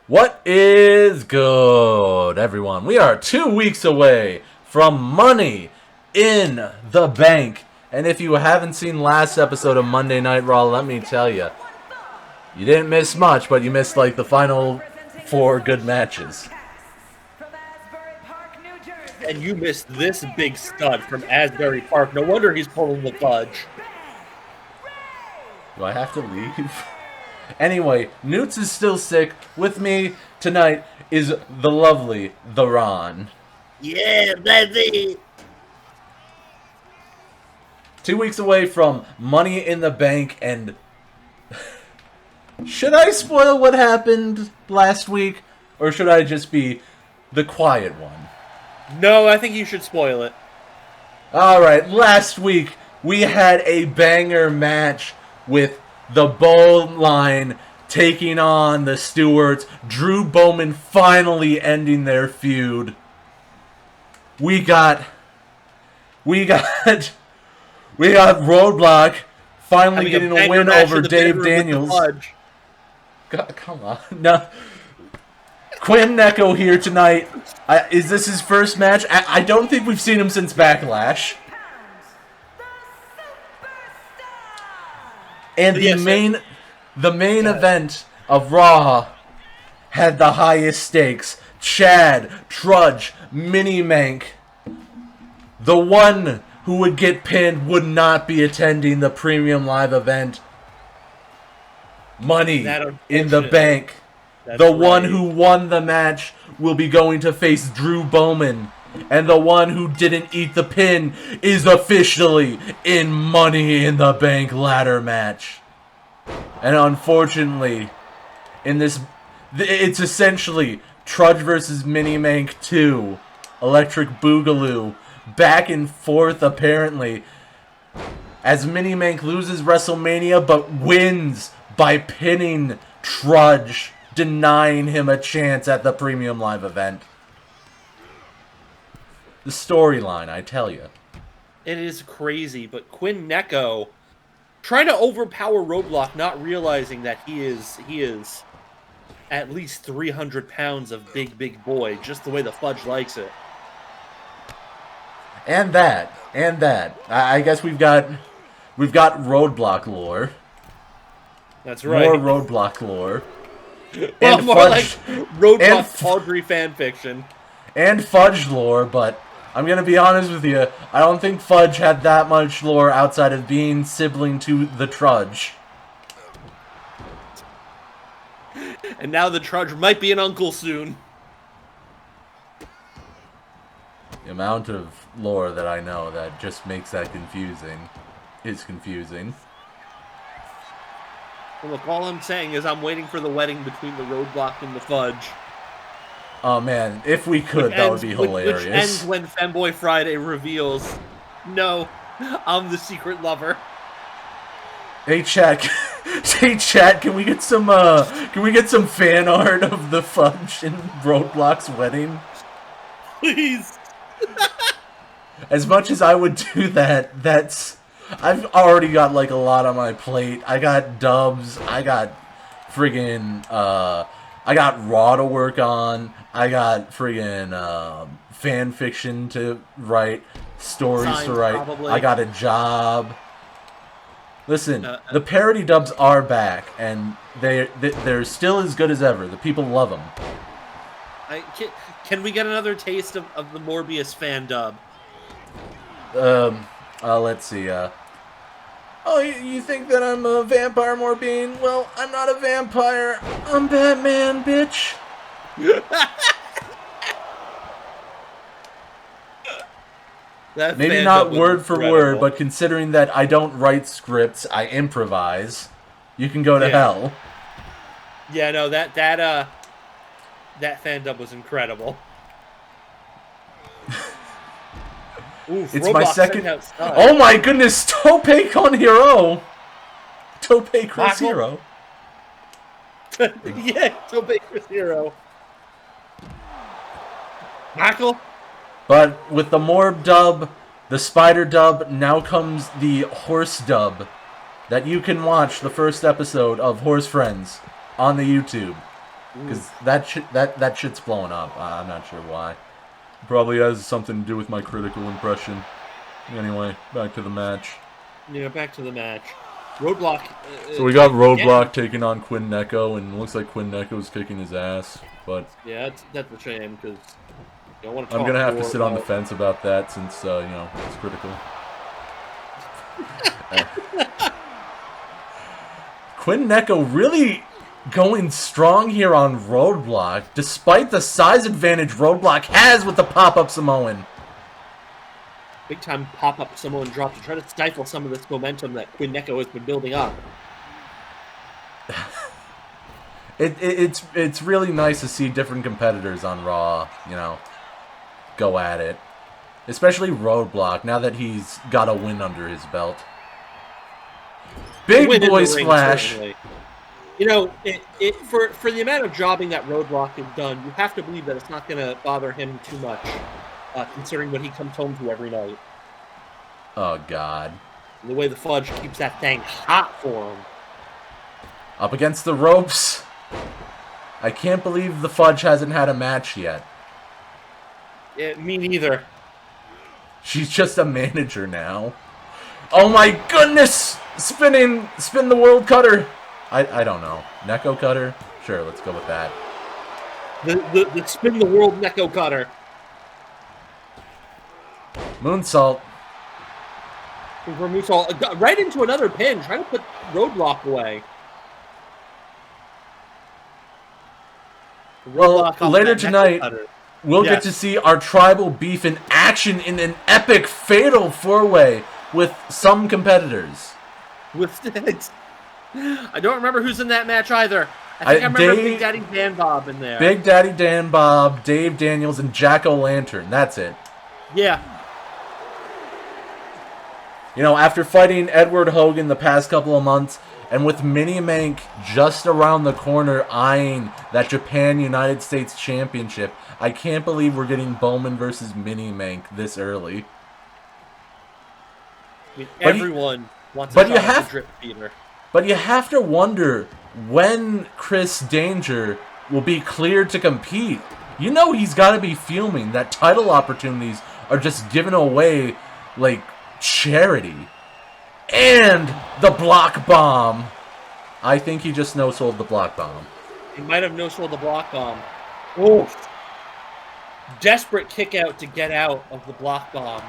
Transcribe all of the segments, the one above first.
What is good, everyone? We are 2 weeks away from Money in the Bank. And if you haven't seen last episode of Monday Night Raw, let me tell you, you didn't miss much, but you missed like the final 4 good matches. And you missed this big stud from Asbury Park. No wonder he's pulling the fudge. Do I have to leave? Anyway, Newts is still sick. With me tonight is the lovely The Ron. Yeah, baby! 2 weeks away from Money in the Bank, and should I spoil what happened last week, or should I just be the quiet one? No, I think you should spoil it. Alright, last week we had a banger match with the Bowman taking on the Stuarts. Drew Bowman finally ending their feud. We got Roadblock finally getting a win over Dave Daniels. God, come on. No. Quinn Neko here tonight. Is this his first match? I don't think we've seen him since Backlash. And the main event of Raw had the highest stakes. Chad, Trudge, Minimank. The one who would get pinned would not be attending the premium live event. Money in the Bank. The one who won the match will be going to face Drew Bowman. And the one who didn't eat the pin is officially in Money in the Bank ladder match. And unfortunately, in this, it's essentially Trudge versus Minimank 2. Electric Boogaloo. Back and forth, apparently. As Minimank loses WrestleMania, but wins by pinning Trudge, denying him a chance at the premium live event. The storyline, I tell you. It is crazy, but Quinn Neko trying to overpower Roadblock, not realizing that he is at least 300 pounds of big boy, just the way the fudge likes it. And that. I guess we've got Roadblock lore. That's right. More Roadblock lore. Well, more fudge, like Roadblock tawdry fanfiction. And Fudge lore, but I'm going to be honest with you, I don't think Fudge had that much lore outside of being sibling to the Trudge. And now the Trudge might be an uncle soon. The amount of lore that I know that just makes that confusing is confusing. Well, look, all I'm saying is I'm waiting for the wedding between the Roadblock and the Fudge. Oh man, if we could, that would be hilarious. Which ends when Femboy Friday reveals, no, I'm the secret lover. Hey chat, can we get some fan art of the Fudge and Roadblock's wedding? Please. As much as I would do that, I've already got like a lot on my plate. I got dubs, I got friggin' I got Raw to work on. I got friggin' fan fiction to write, stories to write. Probably. I got a job. Listen, the parody dubs are back, and they're still as good as ever. The people love them. Can we get another taste of the Morbius fan dub? Let's see. Oh, you think that I'm a vampire, Morbine? Well, I'm not a vampire. I'm Batman, bitch. Maybe not word for word, but considering that I don't write scripts, I improvise. You can go to hell. Yeah, no, that fan dub was incredible. Oof, it's my second. Oh my goodness! Tope con Hero. Tope Chris Hero. Yeah, Tope Chris Hero. Mackle. But with the Morb dub, the Spider dub, now comes the Horse dub, that you can watch the first episode of Horse Friends on the YouTube. Because that shit's blowing up. I'm not sure why. Probably has something to do with my critical impression. Anyway, back to the match. Yeah, back to the match. Roadblock. So we got Roadblock taking on Quinn Neko, and it looks like Quinn Neko's kicking his ass. But yeah, that's a shame because I want to. I'm gonna have to sit on the fence about that since you know it's critical. Quinn Neko really going strong here on Roadblock, despite the size advantage Roadblock has with the pop-up Samoan. Big time pop-up Samoan drop to try to stifle some of this momentum that Quinn Neko has been building up. It's really nice to see different competitors on Raw, you know, go at it. Especially Roadblock, now that he's got a win under his belt. Big boy splash. Certainly. You know, for the amount of jobbing that Roadblock has done, you have to believe that it's not going to bother him too much, considering what he comes home to every night. Oh, God. And the way the Fudge keeps that thing hot for him. Up against the ropes. I can't believe the Fudge hasn't had a match yet. Yeah, me neither. She's just a manager now. Oh my goodness! Spin the world cutter. I don't know. Neko cutter? Sure, let's go with that. The spin the world Neko cutter. Moonsault. Moonsault right into another pin, trying to put Roadblock away. Well, later tonight, we'll get to see our tribal beef in action in an epic fatal four-way with some competitors. I don't remember who's in that match either. I think I remember Big Daddy Dan Bob in there. Big Daddy Dan Bob, Dave Daniels, and Jack-O-Lantern. That's it. Yeah. You know, after fighting Edward Hogan the past couple of months, and with Minimank just around the corner eyeing that Japan-United States Championship, I can't believe we're getting Bowman versus Minimank this early. I mean, everyone wants a shot at the drip feeder. But you have to wonder when Chris Danger will be cleared to compete. You know he's got to be fuming that title opportunities are just given away like charity. And the block bomb. I think he just no-sold the block bomb. He might have no-sold the block bomb. Oof. Desperate kick out to get out of the block bomb.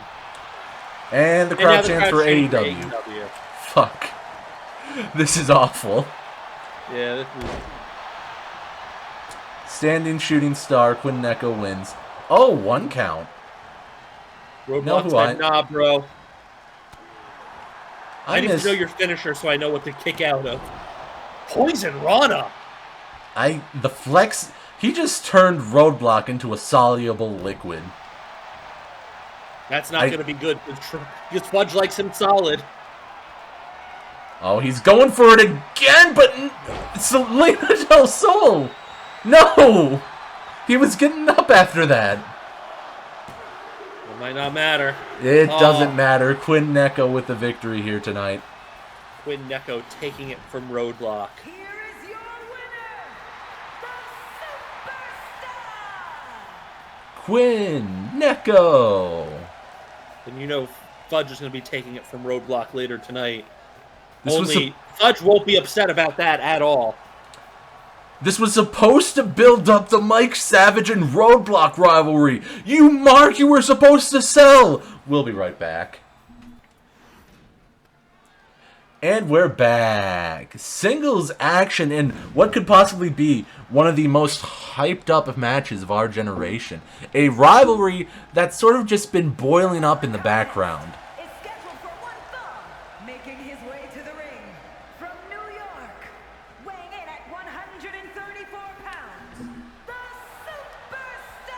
And the crowd chants for AEW. Fuck. This is awful. Yeah, this is... Standing shooting star, Quinn Neko wins. Oh, 1 count. Roadblock's like, nah, bro. I need to know your finisher so I know what to kick out of. Poison Rana. The flex... He just turned Roadblock into a soluble liquid. That's not going to be good. Because Fudge likes him solid. Oh, he's going for it again, but Selena del Sol. No! He was getting up after that. It might not matter. It doesn't matter. Quinn Neko with the victory here tonight. Quinn Neko taking it from Roadblock. Here is your winner, the Superstar! Quinn Neko. And you know Fudge is going to be taking it from Roadblock later tonight. Fudge won't be upset about that at all. This was supposed to build up the Mike Savage and Roadblock rivalry. You mark you were supposed to sell. We'll be right back. And we're back. Singles action in what could possibly be one of the most hyped up matches of our generation. A rivalry that's sort of just been boiling up in the background. Is scheduled for one fall, making his way to the ring from New York, weighing in at 134 pounds, the Superstar!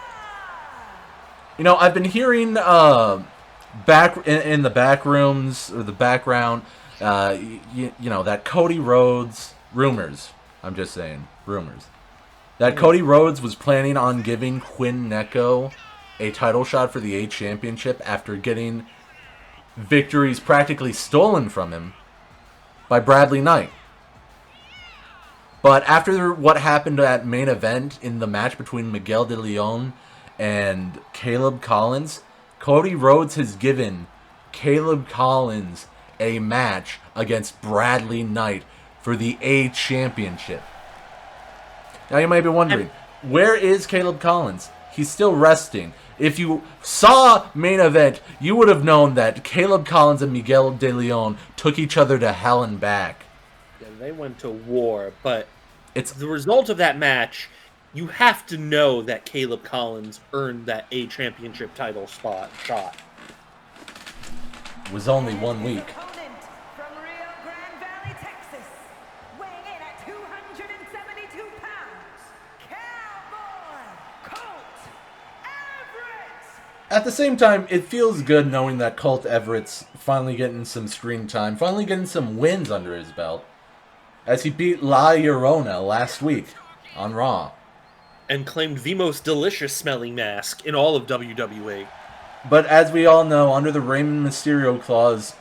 You know, I've been hearing back in the back rooms or the background, you know, that Cody Rhodes rumors. I'm just saying rumors. That Cody Rhodes was planning on giving Quinn Neko a title shot for the A Championship after getting victories practically stolen from him by Bradley Knight. But after what happened at main event in the match between Miguel de Leon and Caleb Collins, Cody Rhodes has given Caleb Collins a match against Bradley Knight for the A Championship. Now you might be wondering, where is Caleb Collins? He's still resting. If you saw main event, you would have known that Caleb Collins and Miguel de Leon took each other to hell and back. Yeah, they went to war, but It's the result of that match, you have to know that Caleb Collins earned that A Championship title shot. was only 1 week. Opponent from Rio Grande Valley, Texas, weighing in at 272 pounds, Cowboy Colt Everette. At the same time, it feels good knowing that Colt Everett's finally getting some screen time, finally getting some wins under his belt, as he beat La Llorona last week on Raw. And claimed the most delicious smelling mask in all of WWE. But as we all know, under the Rey Mysterio clause,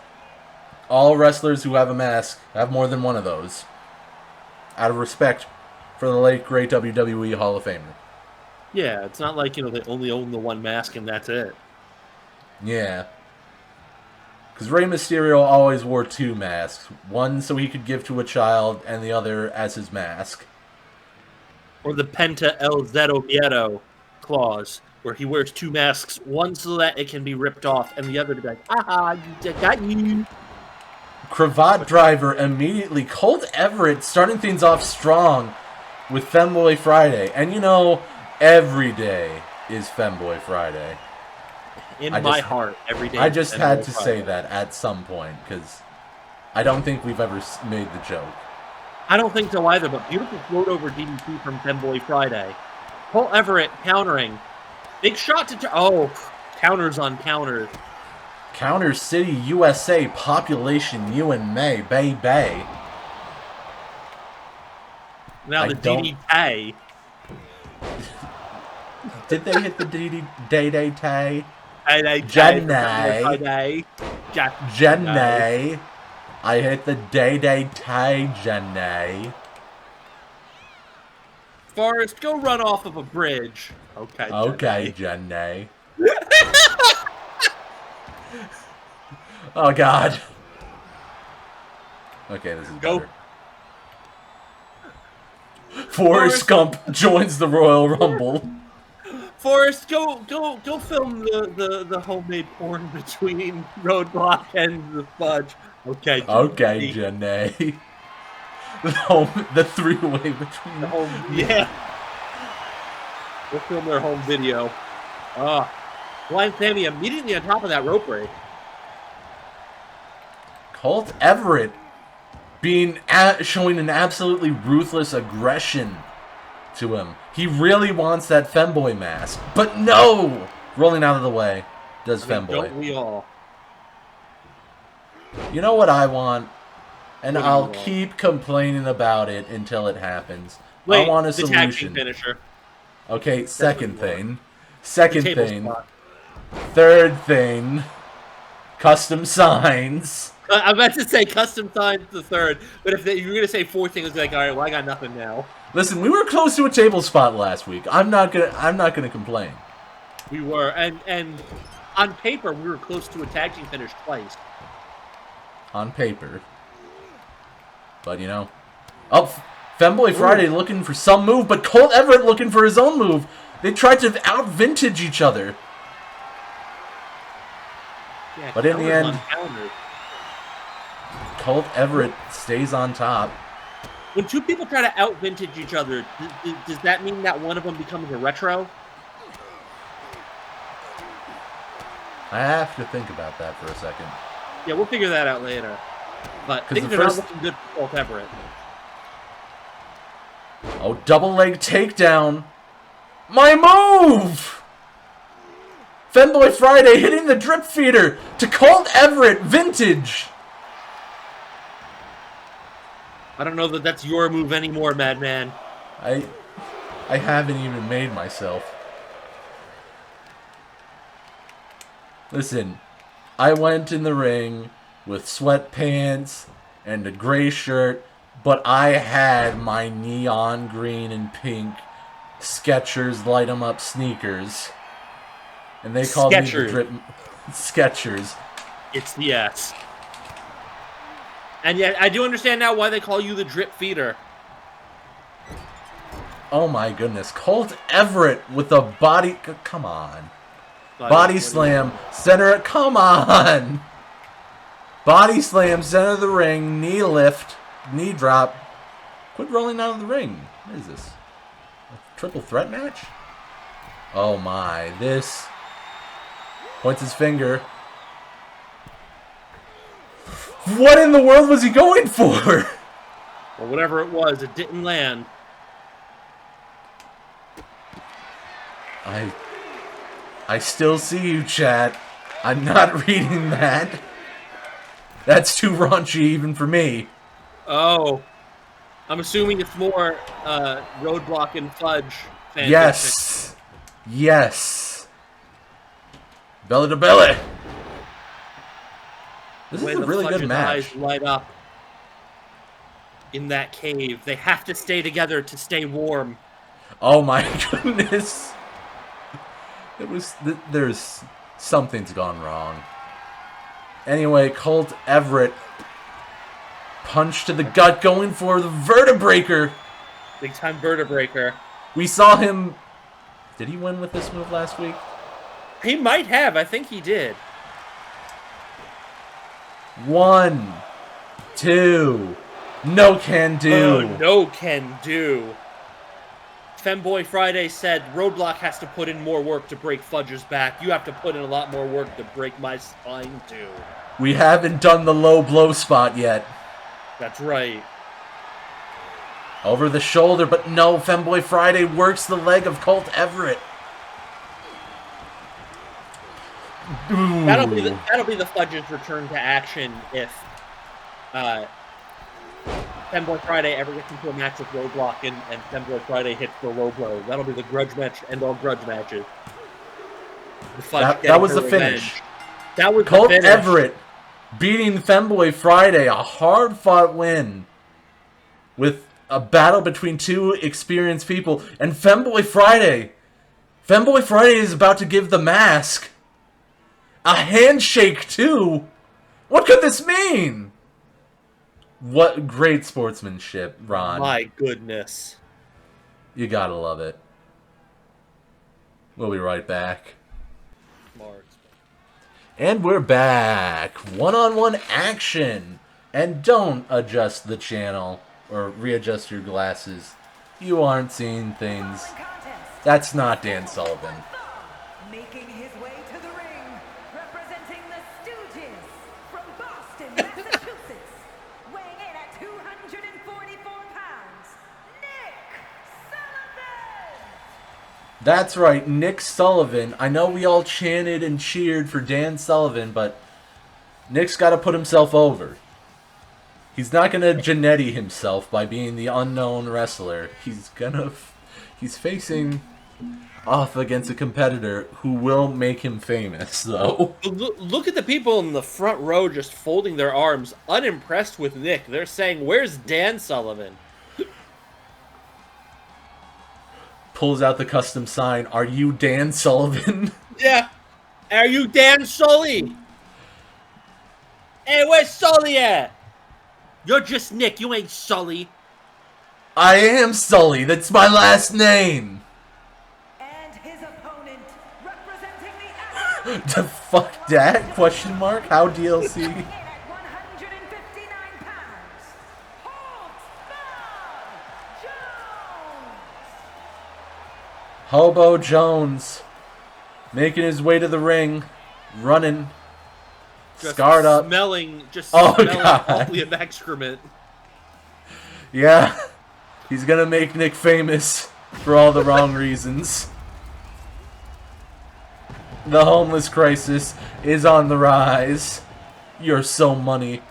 all wrestlers who have a mask have more than one of those. Out of respect for the late great WWE Hall of Famer. Yeah, it's not like, they only own the one mask and that's it. Yeah. Because Rey Mysterio always wore 2 masks. One so he could give to a child, and the other as his mask. Or the Penta El Zero Miedo clause, where he wears 2 masks, one so that it can be ripped off, and the other to be like, haha, you got you. Cravat Driver immediately. Colt Everett starting things off strong with Femboy Friday. And every day is Femboy Friday. In my heart, every day. I just had to say that at some point, because I don't think we've ever made the joke. I don't think so either, but beautiful float over DDT from Femboy Friday. Colt Everett countering. Big shot to... counters on counters. Counter City, USA, population, you and May, baby. Now the DDT. Did they hit the DDT? Jenny. Jenny. I hit the DDT, Jenny. Forrest, go run off of a bridge. Okay, Jenny. Oh, God. Okay, this is better. Forrest Gump joins the Royal Rumble. Forrest, go film the homemade porn between Roadblock and the Fudge. Okay, Jenny. The 3-way between the home. Yeah. We'll film their home video. Blind Sammy immediately on top of that rope break. Colt Everett showing an absolutely ruthless aggression to him. He really wants that Femboy mask, but no! Rolling out of the way does Femboy. Don't we all? You know what I want? And I'll keep complaining about it until it happens. I want a solution. The tag team finisher. Okay, second thing. Second thing. Third thing. Custom signs. I'm about to say custom signs the third, but if you were going to say fourth thing, I was like, all right, well, I got nothing now. Listen, we were close to a table spot last week. I'm not gonna complain. We were, and on paper, we were close to a tag team finish twice. On paper. But, Femboy Friday looking for some move, but Colt Everett looking for his own move. They tried to out-vintage each other. Yeah, but in the end, Colt Everett stays on top. When 2 people try to out-vintage each other, does that mean that one of them becomes a retro? I have to think about that for a second. Yeah, we'll figure that out later. But things are not looking good for Colt Everett. Oh, double leg takedown. My move! Femboy Friday hitting the drip feeder to Colt Everett, vintage. I don't know that that's your move anymore, Madman. I haven't even made myself. Listen, I went in the ring with sweatpants and a gray shirt but I had my neon green and pink Skechers light 'em up sneakers. And they called me the drip Skechers. It's the S. And yet, I do understand now why they call you the drip feeder. Oh my goodness. Colt Everette with a body... Come on. Body slam. Center it. Come on. Body slam. Center of the ring. Knee lift. Knee drop. Quit rolling out of the ring. What is this? A triple threat match? Oh my. This... Points his finger. What in the world was he going for? Well, whatever it was, it didn't land. I still see you, chat. I'm not reading that. That's too raunchy even for me. Oh. I'm assuming it's more Roadblock and Fudge fan Yes. fiction. Yes. Belly to belly. This is a really good match. Eyes light up in that cave. They have to stay together to stay warm. Oh my goodness. It was... There's... Something's gone wrong. Anyway, Colt Everette. Punch to the gut, going for the vertebraker. Big time vertebraker. We saw him... Did he win with this move last week? He might have. I think he did. 1, 2. No can do. Oh, no can do. Femboy Friday said Roadblock has to put in more work to break Fudge's back. You have to put in a lot more work to break my spine too. We haven't done the low blow spot yet. That's right. Over the shoulder, but no. Femboy Friday works the leg of Colt Everette. Ooh. That'll be the Fudge's return to action if Femboy Friday ever gets into a match with Roadblock and Femboy Friday hits the low blow. That'll be the grudge match, end all grudge matches. That was the finish. That was Colt the finish. Everette beating Femboy Friday, a hard-fought win with a battle between two experienced people. And Femboy Friday is about to give the mask a handshake too. What could this mean? What great sportsmanship, Ron. My goodness. You gotta love it. We'll be right back. And we're back. One-on-one action. And don't adjust the channel or readjust your glasses. You aren't seeing things. That's not Dan Sullivan. Making his way to the ring, representing the Stooges from Boston, Massachusetts, weighing in at 244 pounds, Nick Sullivan! That's right, Nick Sullivan. I know we all chanted and cheered for Dan Sullivan, but Nick's got to put himself over. He's not going to Janetti himself by being the unknown wrestler. He's facing off against a competitor who will make him famous, though. Look at the people in the front row just folding their arms, unimpressed with Nick. They're saying, "Where's Dan Sullivan?" Pulls out the custom sign. Are you Dan Sullivan? Yeah. Are you Dan Sully? Hey, where's Sully at? You're just Nick. You ain't Sully. I am Sully. That's my last name. And his opponent, representing the The fuck that? Question mark? How DLC? at 159 pounds, Hobo Jones. Making his way to the ring. Running. Scarred up. Smelling God. awfully of excrement. Yeah. He's gonna make Nick famous for all the wrong reasons. The homeless crisis is on the rise. You're so money.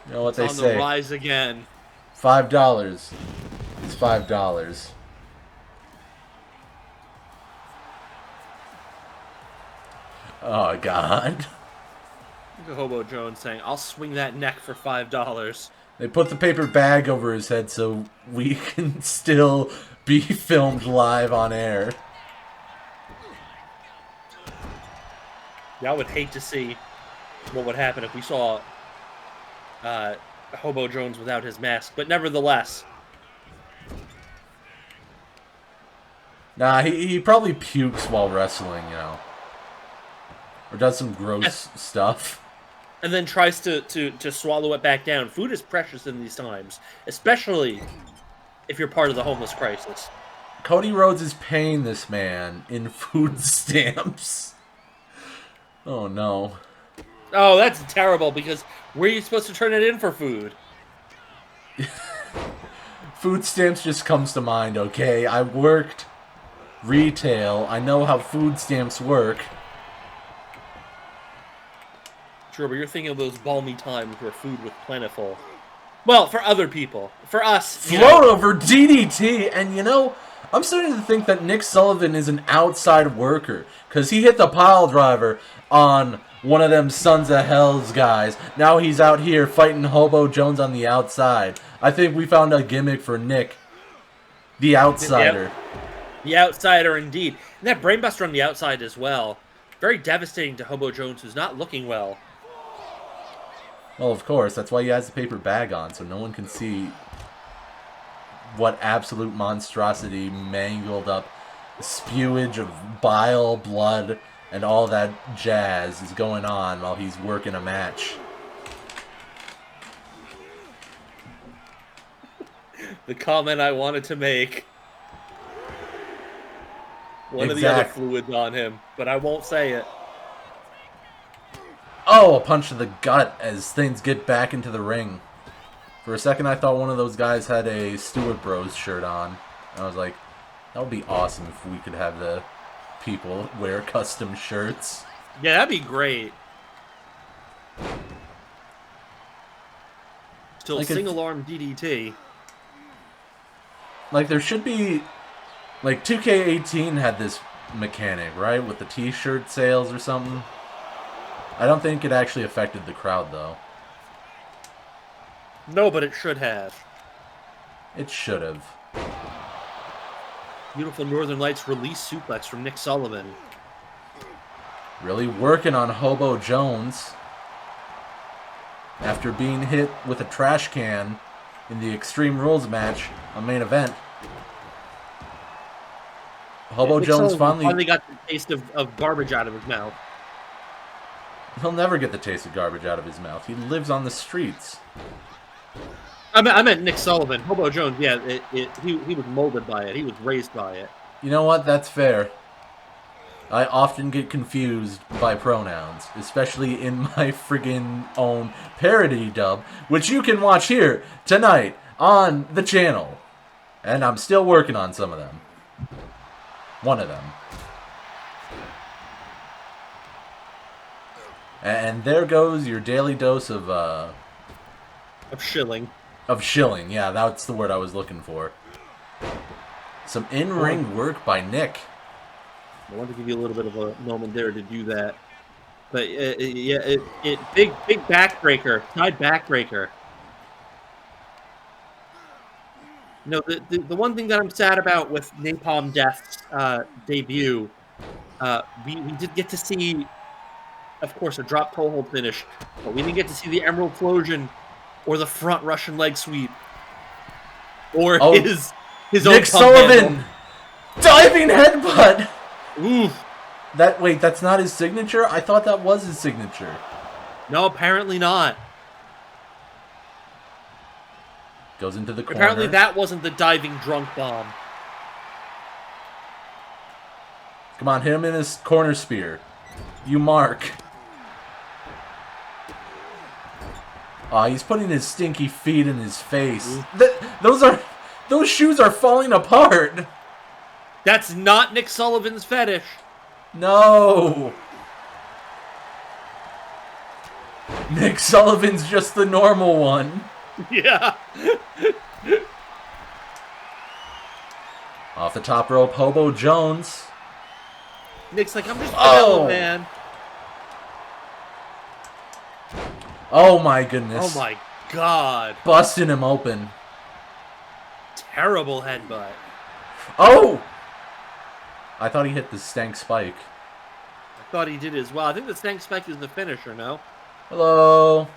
You know what they On say. the rise again. $5. It's $5. Oh, God. Look at Hobo Jones saying, "I'll swing that neck for $5." They put the paper bag over his head so we can still be filmed live on air. Yeah, I would hate to see what would happen if we saw Hobo Jones without his mask, but nevertheless. Nah, he probably pukes while wrestling, you know. Or does some gross stuff. And then tries to swallow it back down. Food is precious in these times, especially if you're part of the homeless crisis. Cody Rhodes is paying this man in food stamps. Oh, no. Oh, that's terrible, because where are you supposed to turn it in for food? Food stamps just comes to mind, okay? I worked retail. I know how food stamps work. Sure, but you're thinking of those balmy times where food was plentiful. Well, for other people. For us, Float over DDT, and you know, I'm starting to think that Nick Sullivan is an outside worker, because he hit the pile driver on one of them Sons of Hell's guys. Now he's out here fighting Hobo Jones on the outside. I think we found a gimmick for Nick, the outsider. Yep. The outsider, indeed. And that brainbuster on the outside as well. Very devastating to Hobo Jones, who's not looking well. Well, of course, that's why he has the paper bag on, so no one can see what absolute monstrosity, mangled up spewage of bile, blood, and all that jazz is going on while he's working a match. The comment I wanted to make. One of the other fluids on him, but I won't say it. Oh, a punch to the gut as things get back into the ring. For a second, I thought one of those guys had a Stuart Bros shirt on. I was like, that would be awesome if we could have the people wear custom shirts. Yeah, that'd be great. Still like single-arm DDT. Like, there should be... Like, 2K18 had this mechanic, right? With the t-shirt sales or something. I don't think it actually affected the crowd, though. No, but it should have. It should have. Beautiful Northern Lights release suplex from Nick Sullivan. Really working on Hobo Jones. After being hit with a trash can in the Extreme Rules match on main event. Hobo Jones finally got the taste of garbage out of his mouth. He'll never get the taste of garbage out of his mouth. He lives on the streets. I meant Nick Sullivan. Hobo Jones, yeah, he was molded by it. He was raised by it. You know what? That's fair. I often get confused by pronouns, especially in my friggin' own parody dub, which you can watch here tonight on the channel. And I'm still working on some of them. One of them. And there goes your daily dose of shilling. Of shilling, yeah, that's the word I was looking for. Some in-ring work by Nick. I wanted to give you a little bit of a moment there to do that. But, yeah, big backbreaker. Side backbreaker. No, the one thing that I'm sad about with Napalm Death's debut, we did get to see, of course, a drop toe hold finish, but we didn't get to see the Emerald Explosion or the front Russian leg sweep or his Nick own Sullivan diving headbutt. Oof. Wait, that's not his signature? I thought that was his signature. No, apparently not. Goes into the corner. Apparently that wasn't the diving drunk bomb. Come on, hit him in his corner spear. You mark. Aw, he's putting his stinky feet in his face. Those shoes are falling apart. That's not Nick Sullivan's fetish. No. Nick Sullivan's just the normal one. Yeah. Off the top rope, Hobo Jones. Nick's like, I'm just vanilla, man. Oh my goodness. Oh my God. Busting him open. Terrible headbutt. Oh! I thought he hit the stank spike. I thought he did as well. I think the stank spike is the finisher, no? Hello?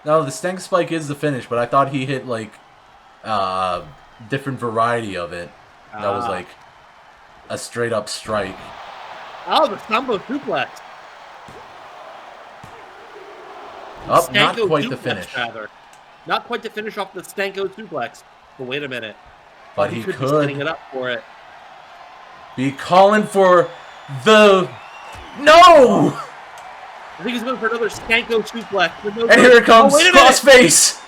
No, the stank spike is the finish, but I thought he hit, like, different variety of it. That was, like, a straight-up strike. Oh, the Sambo suplex. Oh, not quite the finish. Rather. Not quite to finish off the Stanko suplex. But wait a minute. But he could be setting it up for it. Be calling for the... No! I think he's going for another Stanko suplex. And here it comes, crossface!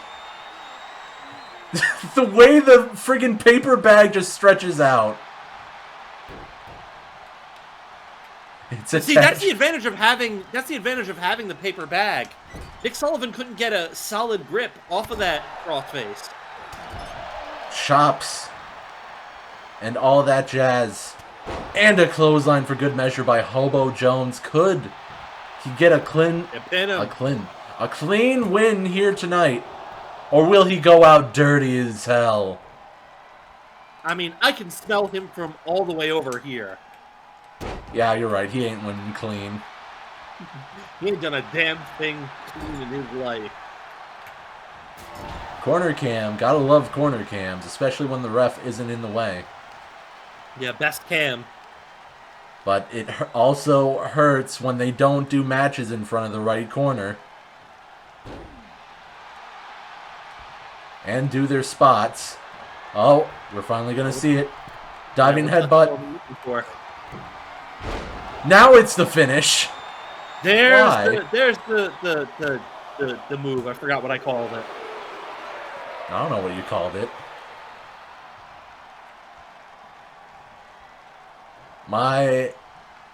The way the friggin' paper bag just stretches out. See, that's the advantage of having the paper bag. Nick Sullivan couldn't get a solid grip off of that crossface. Chops. And all that jazz. And a clothesline for good measure by Hobo Jones. Could he get a clean win here tonight? Or will he go out dirty as hell? I mean, I can smell him from all the way over here. Yeah, you're right. He ain't winning clean. He ain't done a damn thing clean in his life. Corner cam. Gotta love corner cams, especially when the ref isn't in the way. Yeah, best cam. But it also hurts when they don't do matches in front of the right corner. And do their spots. Oh, we're finally going to see it. Diving headbutt. Now it's the finish. There's the move. I forgot what I called it. I don't know what you called it. My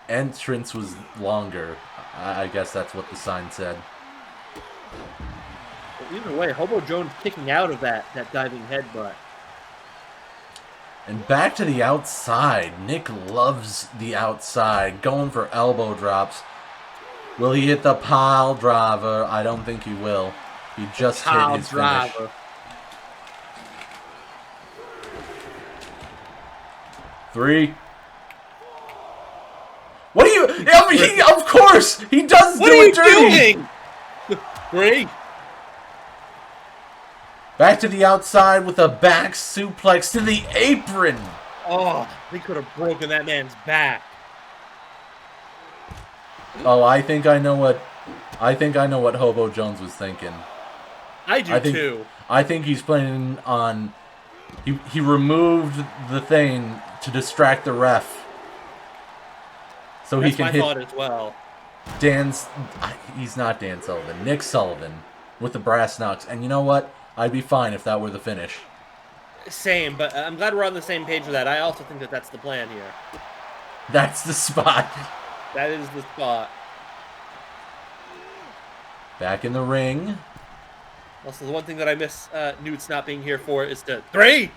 entrance was longer. I guess that's what the sign said. But either way, Hobo Jones kicking out of that diving headbutt. And back to the outside. Nick loves the outside. Going for elbow drops. Will he hit the pile driver? I don't think he will. He just hit his finish. Three. What are you... of course! He does do it dirty! What are you doing? Three. Back to the outside with a back suplex to the apron. Oh, he could have broken that man's back. Oh, I think I know what Hobo Jones was thinking. I do too. I think he's planning on he removed the thing to distract the ref. So That's he can my hit thought as well. he's not Dan Sullivan. Nick Sullivan with the brass knucks. And you know what? I'd be fine if that were the finish. Same, but I'm glad we're on the same page with that. I also think that that's the plan here. That's the spot. That is the spot. Back in the ring. Also, the one thing that I miss Newt's not being here for is to... Three!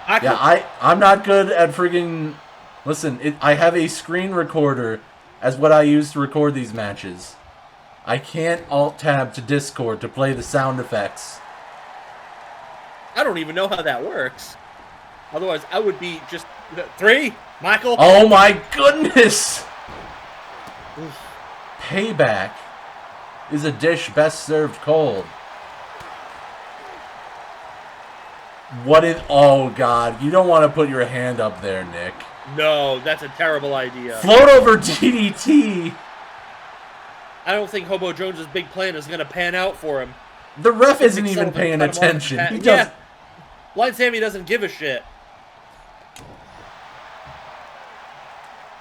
I'm not good at friggin'... Listen, I have a screen recorder as what I use to record these matches. I can't alt-tab to Discord to play the sound effects. I don't even know how that works. Otherwise, I would be just... Three! Michael! Oh my goodness! Payback is a dish best served cold. Oh god, you don't want to put your hand up there, Nick. No, that's a terrible idea. Float over DDT! I don't think Hobo Jones' big plan is going to pan out for him. The ref isn't even paying attention. He does. Yeah. Blind Sammy doesn't give a shit.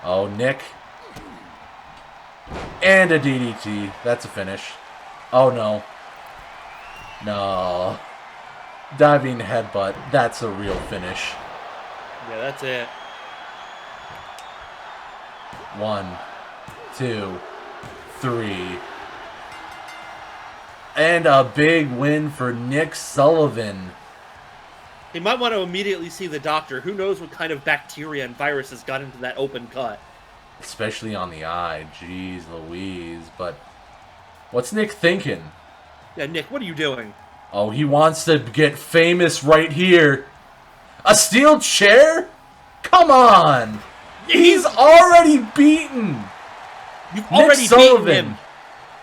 Oh, Nick. And a DDT. That's a finish. Oh, no. No. Diving headbutt. That's a real finish. Yeah, that's it. 1, 2, 3. And a big win for Nick Sullivan. He might want to immediately see the doctor. Who knows what kind of bacteria and viruses got into that open cut. Especially on the eye. Jeez Louise. But What's Nick thinking? Yeah, Nick, what are you doing? Oh, he wants to get famous right here. A steel chair? Come on! He's already beaten! You've Nick already Sullivan. beaten him!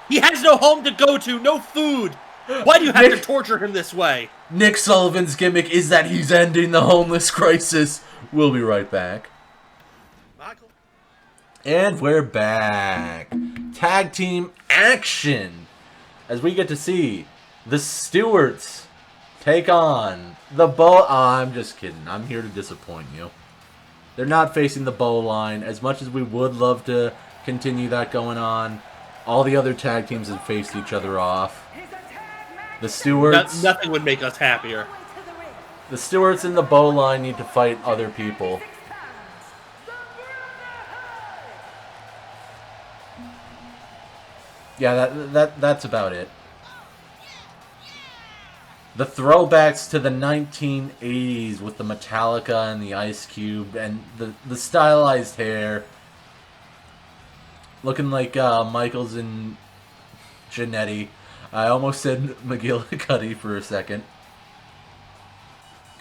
He has no home to go to, no food! Why do you have to torture him this way? Nick Sullivan's gimmick is that he's ending the homeless crisis. We'll be right back. Michael? And we're back. Tag team action. As we get to see the Stuarts take on the Bow... I'm just kidding. I'm here to disappoint you. They're not facing the Bow line. As much as we would love to continue that going on, all the other tag teams have faced each other off. The Stuarts... Nothing would make us happier. The Stuarts and the Bow line need to fight other people. Yeah, that's about it. The throwbacks to the 1980s with the Metallica and the Ice Cube and the stylized hair. Looking like Michaels and Jannetty. I almost said McGillicuddy for a second.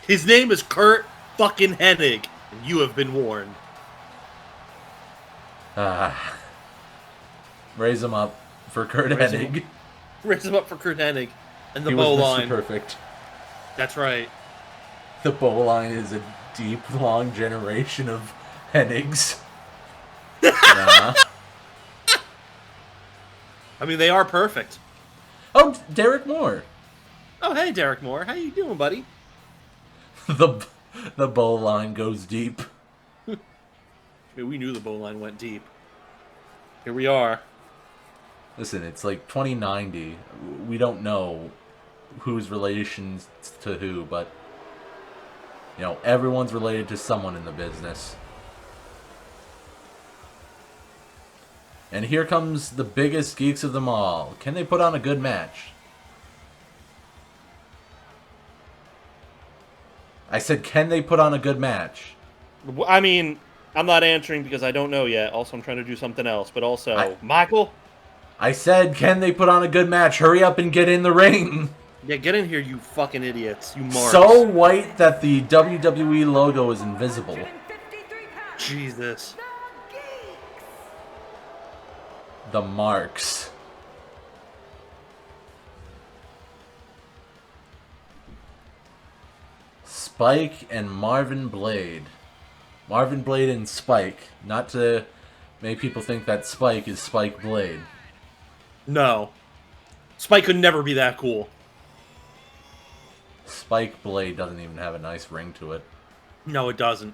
His name is Kurt fucking Hennig, and you have been warned. Raise him up for Kurt Hennig. Raise him up for Kurt Hennig. And the He Bow was Mr. line. Perfect. That's right. The Bow line is a deep, long generation of Hennigs. Nah. I mean, they are perfect. Oh, Derek Moore. Oh, hey, Derek Moore. How you doing, buddy? The Bow line goes deep. I mean, we knew the Bow line went deep. Here we are. Listen, it's like 2090. We don't know who's relations to who, but, you know, everyone's related to someone in the business. And here comes the biggest geeks of them all. Can they put on a good match? I said, can they put on a good match? I mean, I'm not answering because I don't know yet. Also, I'm trying to do something else. But also, Michael? I said, can they put on a good match? Hurry up and get in the ring. Yeah, get in here, you fucking idiots. You marks. So white that the WWE logo is invisible. Jesus. The marks. Spike and Marvin Blade. Marvin Blade and Spike. Not to make people think that Spike is Spike Blade. No. Spike could never be that cool. Spike Blade doesn't even have a nice ring to it. No, it doesn't.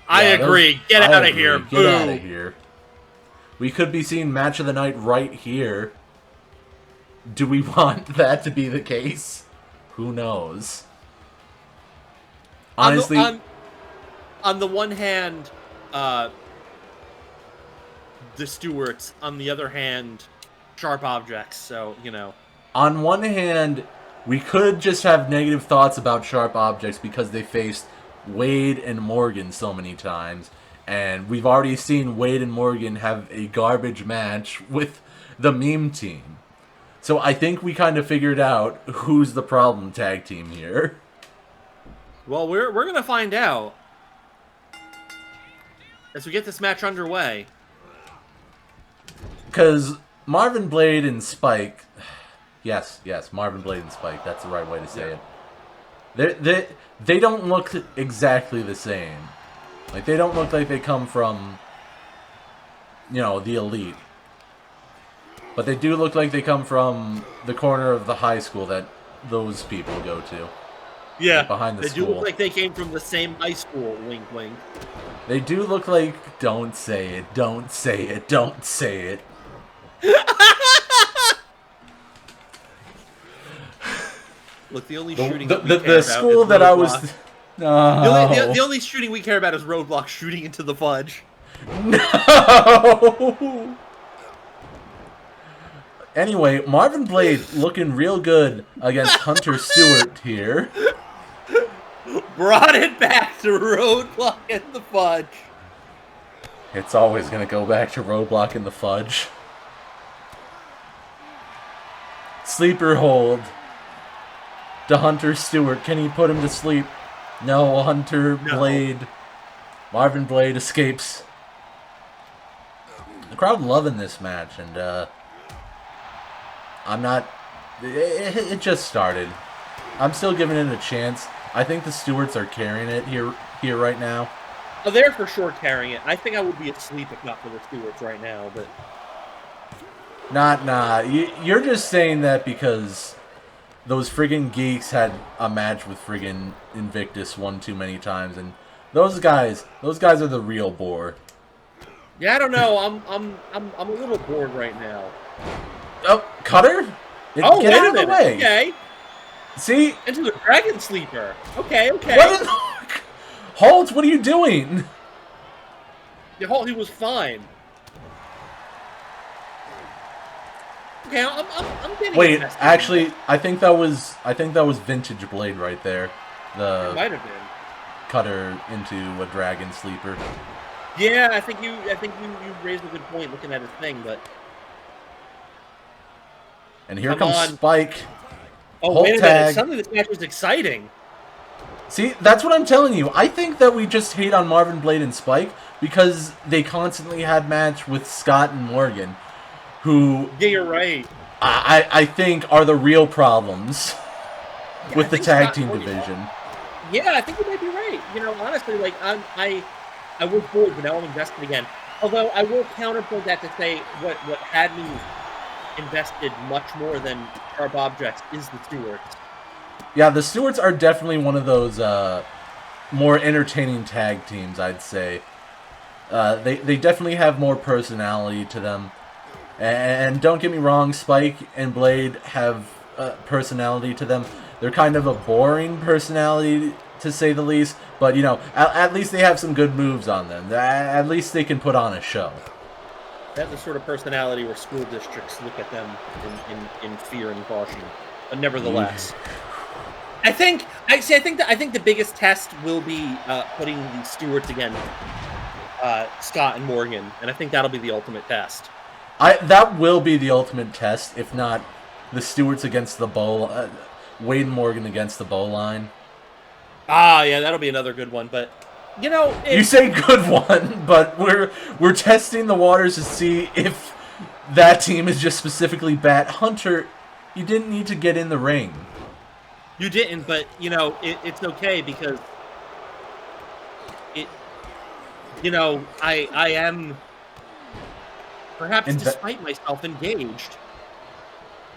I agree. Get out of here. Get out of here. We could be seeing match of the night right here. Do we want that to be the case? Who knows? Honestly, on the one hand, the Stuarts. On the other hand, sharp objects. So, you know. On one hand, we could just have negative thoughts about sharp objects because they faced Wade and Morgan so many times. And we've already seen Wade and Morgan have a garbage match with the meme team. So I think we kind of figured out who's the problem tag team here. Well, we're going to find out as we get this match underway. Because Marvin Blade and Spike... Yes, Marvin Blade and Spike. That's the right way to say it. They don't look exactly the same. Like, they don't look like they come from, you know, the elite. But they do look like they come from the corner of the high school that those people go to. Yeah, like behind the school. They do look like they came from the same high school, wink wink. They do look like, don't say it, don't say it, don't say it. Look, the only shooting the school that I was... No. The only shooting we care about is Roadblock shooting into the fudge. No! Anyway, Marvin Blade looking real good against Hunter Stuart here. Brought it back to Roadblock and the fudge. It's always going to go back to Roadblock and the Fudge. Sleeper hold. To Hunter Stuart. Can he put him to sleep? No, Hunter Blade. Marvin Blade escapes. The crowd loving this match, and I'm not... It just started. I'm still giving it a chance. I think the Stewarts are carrying it here right now. Oh, they're for sure carrying it. I think I would be asleep if not for the Stewarts right now, but... Nah. You're just saying that because those friggin' geeks had a match with friggin' Invictus one too many times, and those guys are the real bore. Yeah, I don't know. I'm a little bored right now. Oh, Cutter? Wait a minute. Way. Okay. See? Into the Dragon Sleeper. Okay. What in the... Holt, what are you doing? Yeah, Holt, he was fine. Okay, I'm getting... Wait, actually, I think that was Vintage Blade right there. It might have been. Cutter into a Dragon Sleeper. Yeah, I think you raised a good point looking at his thing, but... And here comes Spike. Oh, Holt wait a minute. Suddenly this match was exciting. See, that's what I'm telling you. I think that we just hate on Marvin Blade and Spike because they constantly had match with Scott and Morgan, who... Yeah, you're right. I think are the real problems with the tag team division. Yeah, I think you might be right. You know, honestly, like, I was bored, but now I'm invested again. Although, I will counterpoint that to say what had me invested much more than Sharp Objects is the Stewarts. Yeah, the Stewarts are definitely one of those more entertaining tag teams, I'd say. They definitely have more personality to them. And don't get me wrong, Spike and Blade have personality to them. They're kind of a boring personality, to say the least. But, you know, at least they have some good moves on them. At least they can put on a show. That's the sort of personality where school districts look at them in fear and caution. But nevertheless... I think the biggest test will be putting the Stewarts against Scott and Morgan, and I think that'll be the ultimate test. That will be the ultimate test, if not the Stewarts against the bow, Wade and Morgan against the bow line. Ah, yeah, that'll be another good one. But you know, you say good one, but we're testing the waters to see if that team is just specifically bad. Hunter, you didn't need to get in the ring. You didn't, but, you know, it's okay because you know, I am, perhaps despite myself, engaged.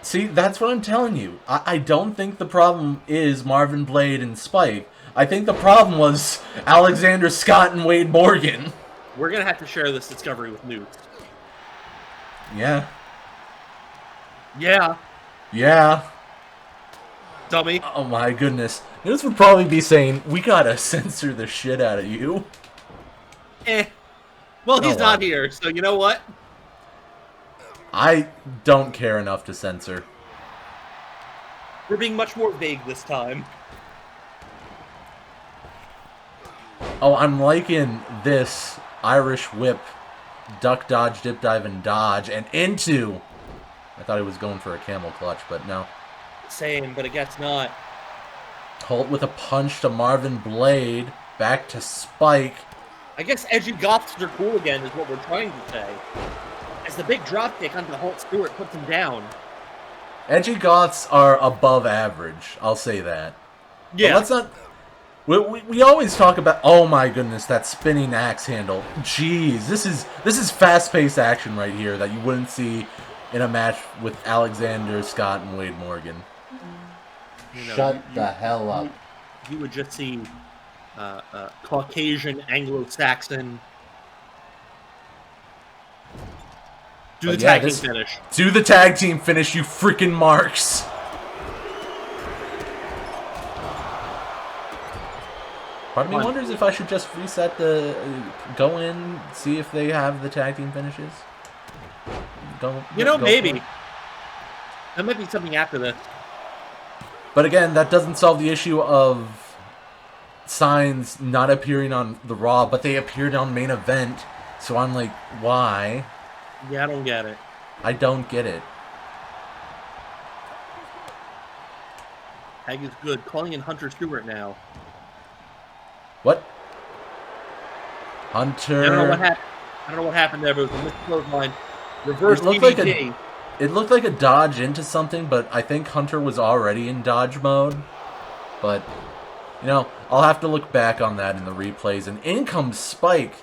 See, that's what I'm telling you. I don't think the problem is Marvin Blade and Spike. I think the problem was Alexander Scott and Wade Morgan. We're going to have to share this discovery with Newt. Yeah. Yeah. Yeah. Dummy. Oh my goodness. This would probably be saying, we gotta censor the shit out of you. Well, he's not here, so you know what? I don't care enough to censor. We're being much more vague this time. Oh, I'm liking this Irish whip, duck, dodge, dip, dive, and dodge, and into... I thought he was going for a camel clutch, but no. Same, but I guess not. Colt with a punch to Marvin Blade. Back to Spike. I guess edgy goths are cool again is what we're trying to say. As the big dropkick onto Holt Stewart puts him down. Edgy goths are above average. I'll say that. Yeah. But let's not... We always talk about... Oh my goodness, that spinning axe handle. Jeez, this is fast-paced action right here that you wouldn't see in a match with Alexander Scott and Wade Morgan. You know, Shut the hell up. You would just see Caucasian, Anglo-Saxon. Do the tag team finish. Do the tag team finish, you freaking marks. Part of me wonders if I should just reset the... go in, see if they have the tag team finishes. Maybe. That might be something after this. But again, that doesn't solve the issue of signs not appearing on the Raw, but they appeared on main event. So I'm like, why? Yeah, I don't get it. I don't get it. Tag is good. Calling in Hunter Stewart now. What? Hunter. I don't know what happened. I don't know what happened there, but it was a missed clothesline. Reverse It looked DDT. It looked like a dodge into something, but I think Hunter was already in dodge mode. But, you know, I'll have to look back on that in the replays. And in comes Spike.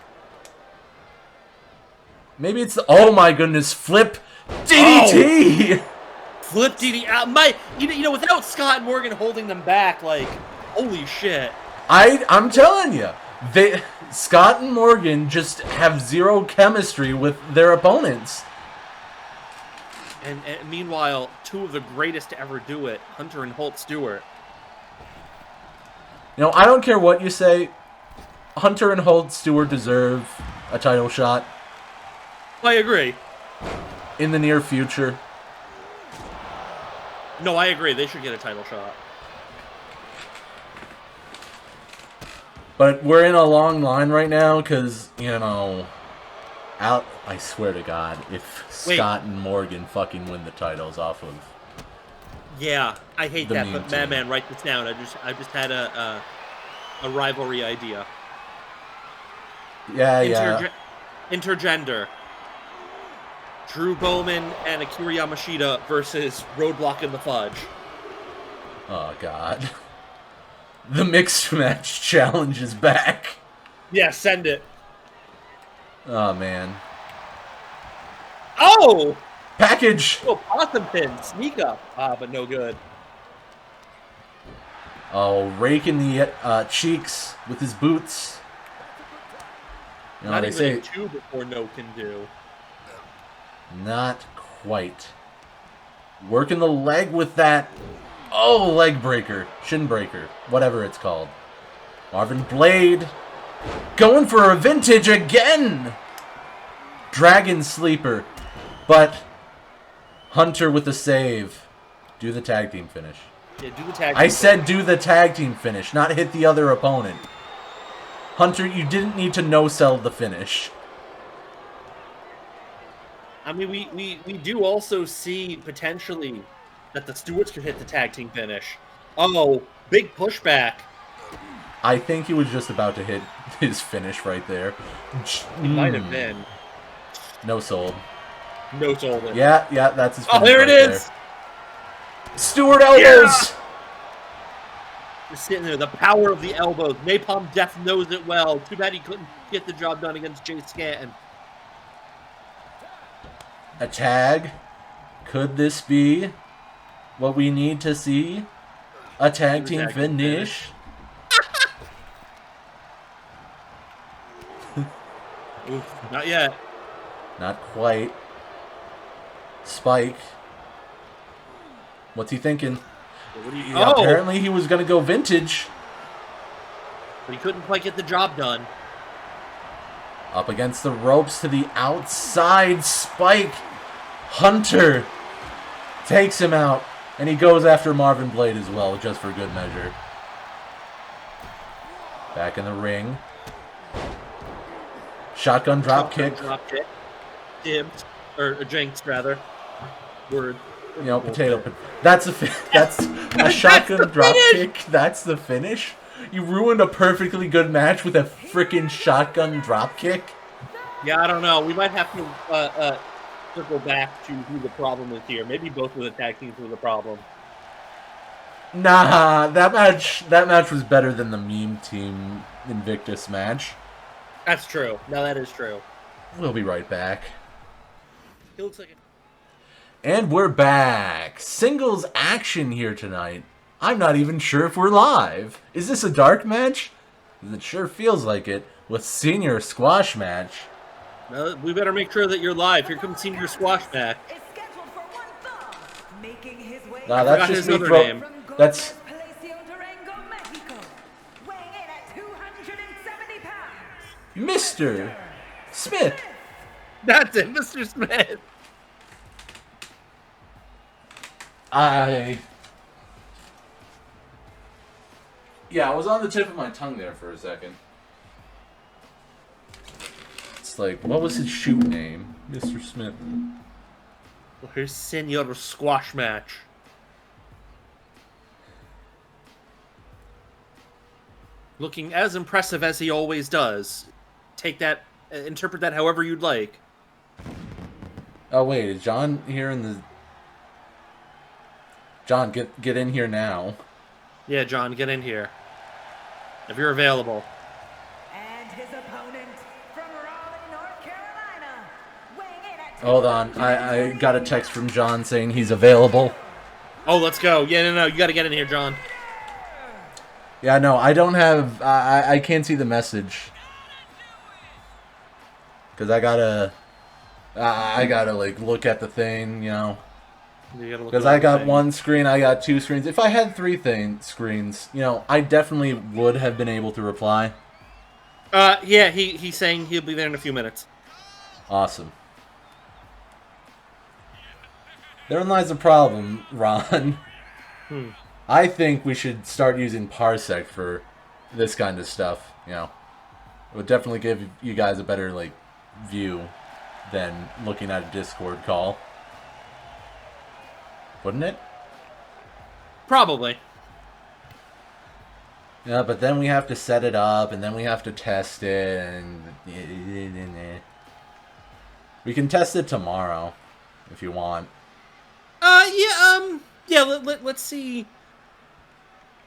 Maybe it's the... Oh my goodness, flip DDT! Oh. Flip DDT. You know, without Scott Morgan holding them back, like, holy shit. I'm telling you, Scott and Morgan just have zero chemistry with their opponents. And meanwhile, two of the greatest to ever do it, Hunter and Holt Stewart. You know, I don't care what you say. Hunter and Holt Stewart deserve a title shot. I agree. In the near future. No, I agree. They should get a title shot. But we're in a long line right now because, you know, I swear to God, if Scott and Morgan fucking win the titles off of... Yeah, I hate that, but man, write this down. I just had a rivalry idea. Yeah, Intergender. Drew Bowman and Akira Yamashita versus Roadblock and the Fudge. Oh, God. The mixed match challenge is back. Yeah, send it. Oh, man. Oh! Package! Oh, possum pin. Sneak up. But no good. Oh, raking the cheeks with his boots. You know, Not they even say, a two before no can do. Not quite. Working the leg with that. Oh, leg breaker. Shin breaker. Whatever it's called. Marvin Blade. Going for a vintage again. Dragon Sleeper. But Hunter with the save. Do the tag team finish. Yeah, do the tag team I said do the tag team finish, not hit the other opponent. Hunter, you didn't need to no-sell the finish. I mean, we do also see potentially that the Stewarts could hit the tag team finish. Oh, big pushback. I think he was just about to hit his finish right there. He might have been. No sold. No sold it. Yeah, that's his finish. Oh, there right it is! There. Stuart elbows! Yeah! Just sitting there, the power of the elbows. Napalm Death knows it well. Too bad he couldn't get the job done against Jay Stanton. A tag? Could this be what we need to see? A tag team finish? Oof, not yet. Not quite. Spike. What's he thinking? What do you, Yeah, apparently he was going to go vintage. But he couldn't quite get the job done. Up against the ropes to the outside. Spike. Hunter takes him out. And he goes after Marvin Blade as well, just for good measure. Back in the ring. Shotgun drop kick. Dibbed. Or jinxed, rather. Word. You know, potato. That's a shotgun drop kick. That's the finish. You ruined a perfectly good match with a freaking shotgun drop kick. Yeah, I don't know. We might have to circle back to who the problem is here. Maybe both of the tag teams were the problem. Nah, that match was better than the Meme Team Invictus match. That's true. No, that is true. We'll be right back. He looks like And we're back. Singles action here tonight. I'm not even sure if we're live. Is this a dark match? It sure feels like it. With Senior Squashmatch. No, we better make sure that you're live. Here comes Senior Squashmatch. Nah, that's just me throwing. That's. Mr. Smith. That's it, Mr. Smith. Yeah, I was on the tip of my tongue there for a second. It's like, what was his shoot name? Mr. Smith. Well, here's Senor Squashmatch. Looking as impressive as he always does. Take that, interpret that however you'd like. Oh wait, is John here in the... John, get in here now. Yeah, John, get in here. If you're available. And his opponent from Raleigh, North Carolina, weighing in at... Hold on, I got a text from John saying he's available. Oh, let's go. Yeah, no, you gotta get in here, John. Yeah, no, I don't have... I can't see the message. Because I gotta, like, look at the thing, you know. Because I got one screen, I got two screens. If I had three screens, you know, I definitely would have been able to reply. Yeah, he's saying he'll be there in a few minutes. Awesome. Therein lies the problem, Ron. I think we should start using Parsec for this kind of stuff, you know. It would definitely give you guys a better, like, view than looking at a Discord call. Wouldn't it? Probably. Yeah, but then we have to set it up, and then we have to test it, and... We can test it tomorrow, if you want. Yeah, let's see...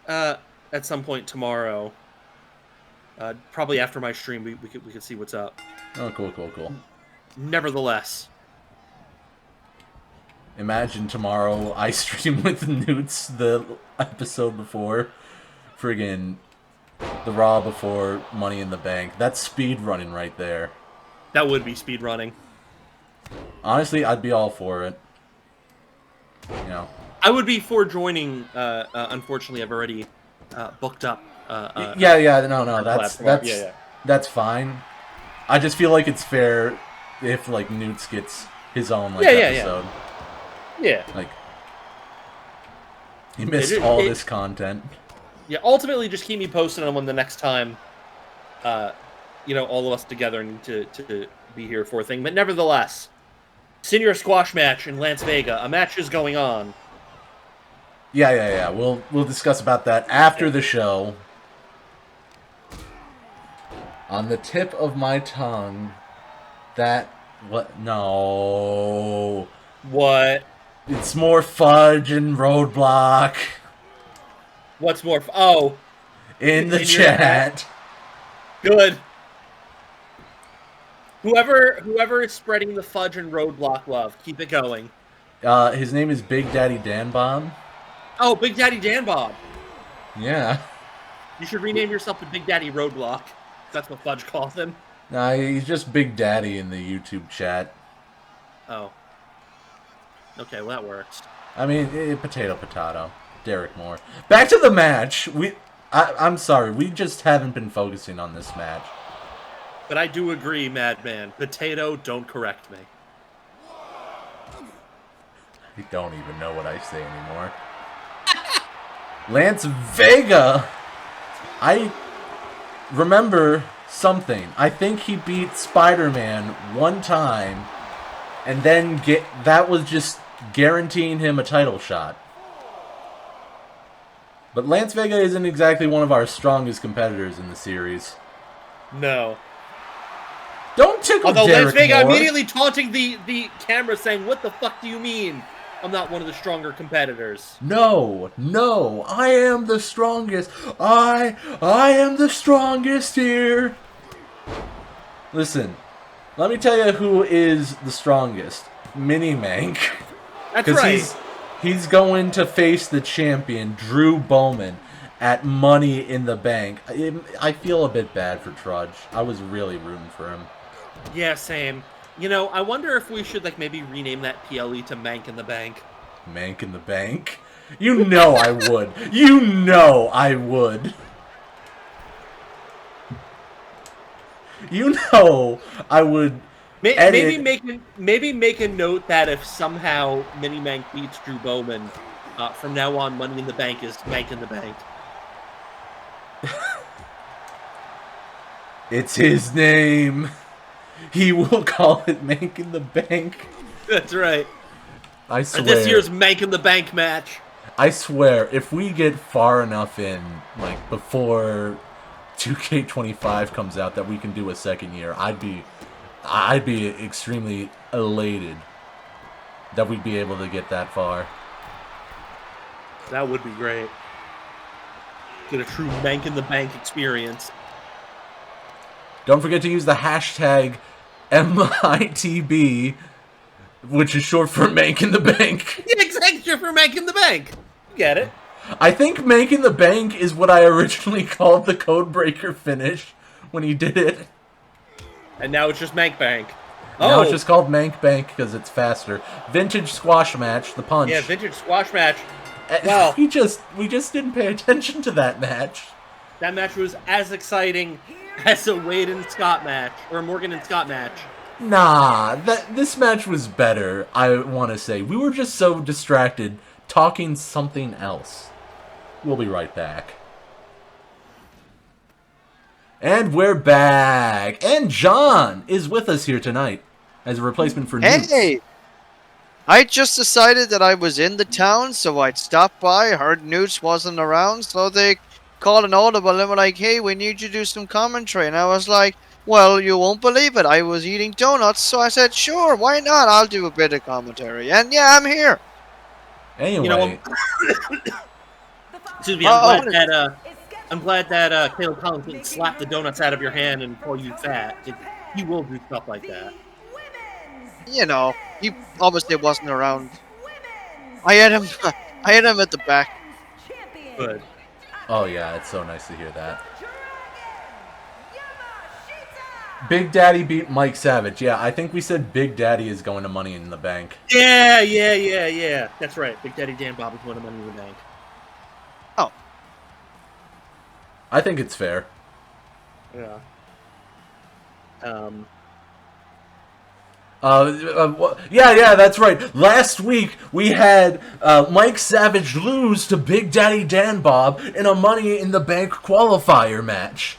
at some point tomorrow. Probably after my stream, we could see what's up. Oh, cool. Nevertheless. Imagine tomorrow I stream with Newts the episode before. Friggin' the Raw before Money in the Bank. That's speed running right there. That would be speed running. Honestly, I'd be all for it. You know. I would be for joining. Unfortunately, I've already booked up. That's fine. I just feel like it's fair if like Newts gets his own like episode. Yeah. Like he missed all this content. Yeah. Ultimately, just keep me posted on when the next time, you know, all of us together need to be here for a thing. But nevertheless, Senor Squashmatch in Las Vegas. A match is going on. Yeah. We'll discuss about that after the show. On the tip of my tongue, no. What? It's more fudge and Roadblock. What's more? Oh. In the chat. Good. Whoever is spreading the fudge and Roadblock love, keep it going. His name is Big Daddy Dan Bob. Oh, Big Daddy Dan Bob. Yeah. You should rename yourself to Big Daddy Roadblock. That's what Fudge calls him. Nah, he's just Big Daddy in the YouTube chat. Oh. Okay, well that works. I mean, potato. Derek Moore. Back to the match. I'm sorry, we just haven't been focusing on this match. But I do agree, Madman. Potato, don't correct me. I don't even know what I say anymore. Lance Vega! I remember something. I think he beat Spider-Man one time, and then that was just guaranteeing him a title shot. But Lance Vega isn't exactly one of our strongest competitors in the series. No. Don't tickle Although Derek Lance Vega Moore. immediately taunting the camera saying, "What the fuck do you mean? I'm not one of the stronger competitors." No, I am the strongest. I am the strongest here. Listen, let me tell you who is the strongest. Minimank. That's right. He's going to face the champion, Drew Bowman, at Money in the Bank. I feel a bit bad for Trudge. I was really rooting for him. Yeah, same. You know, I wonder if we should, like, maybe rename that PLE to Mank in the Bank. Mank in the Bank? You know I would. You know I would. You know I would. Maybe make a note that if somehow Minimank beats Drew Bowman, from now on, Money in the Bank is Mank in the Bank. It's his name. He will call it Mank in the Bank. That's right. I swear. This year's Mank in the Bank match. I swear, if we get far enough in, like, before 2K25 comes out that we can do a second year, I'd be extremely elated that we'd be able to get that far. That would be great. Get a true Mank in the Bank experience. Don't forget to use the hashtag MITB, which is short for Mank in the Bank. Yeah, exactly, short for Mank in the Bank. You get it. I think Mank in the Bank is what I originally called the Codebreaker finish when he did it. And now it's just Mank Bank. Now it's just called Mank Bank because it's faster. Vintage squash match, the punch. Yeah, vintage squash match. Well, we just didn't pay attention to that match. That match was as exciting as a Wade and Scott match, or a Morgan and Scott match. Nah, this match was better, I want to say. We were just so distracted talking something else. We'll be right back. And we're back. And John is with us here tonight as a replacement for Newt. Hey! I just decided that I was in the town, so I'd stop by. Heard Newt wasn't around, so they called an audible and were like, hey, we need you to do some commentary. And I was like, well, you won't believe it. I was eating donuts, so I said, sure, why not? I'll do a bit of commentary. And yeah, I'm here. Anyway. You know, excuse me, I'm glad that Caleb Collins didn't slap the donuts out of your hand and call you fat. He will do stuff like that. You know, he obviously wasn't around. I had him at the back. Good. Oh yeah, it's so nice to hear that. Big Daddy beat Mike Savage. Yeah, I think we said Big Daddy is going to Money in the Bank. Yeah. That's right. Big Daddy Dan Bob is going to Money in the Bank. Oh. I think it's fair. Yeah. Yeah, that's right. Last week, we had Mike Savage lose to Big Daddy Dan Bob in a Money in the Bank qualifier match.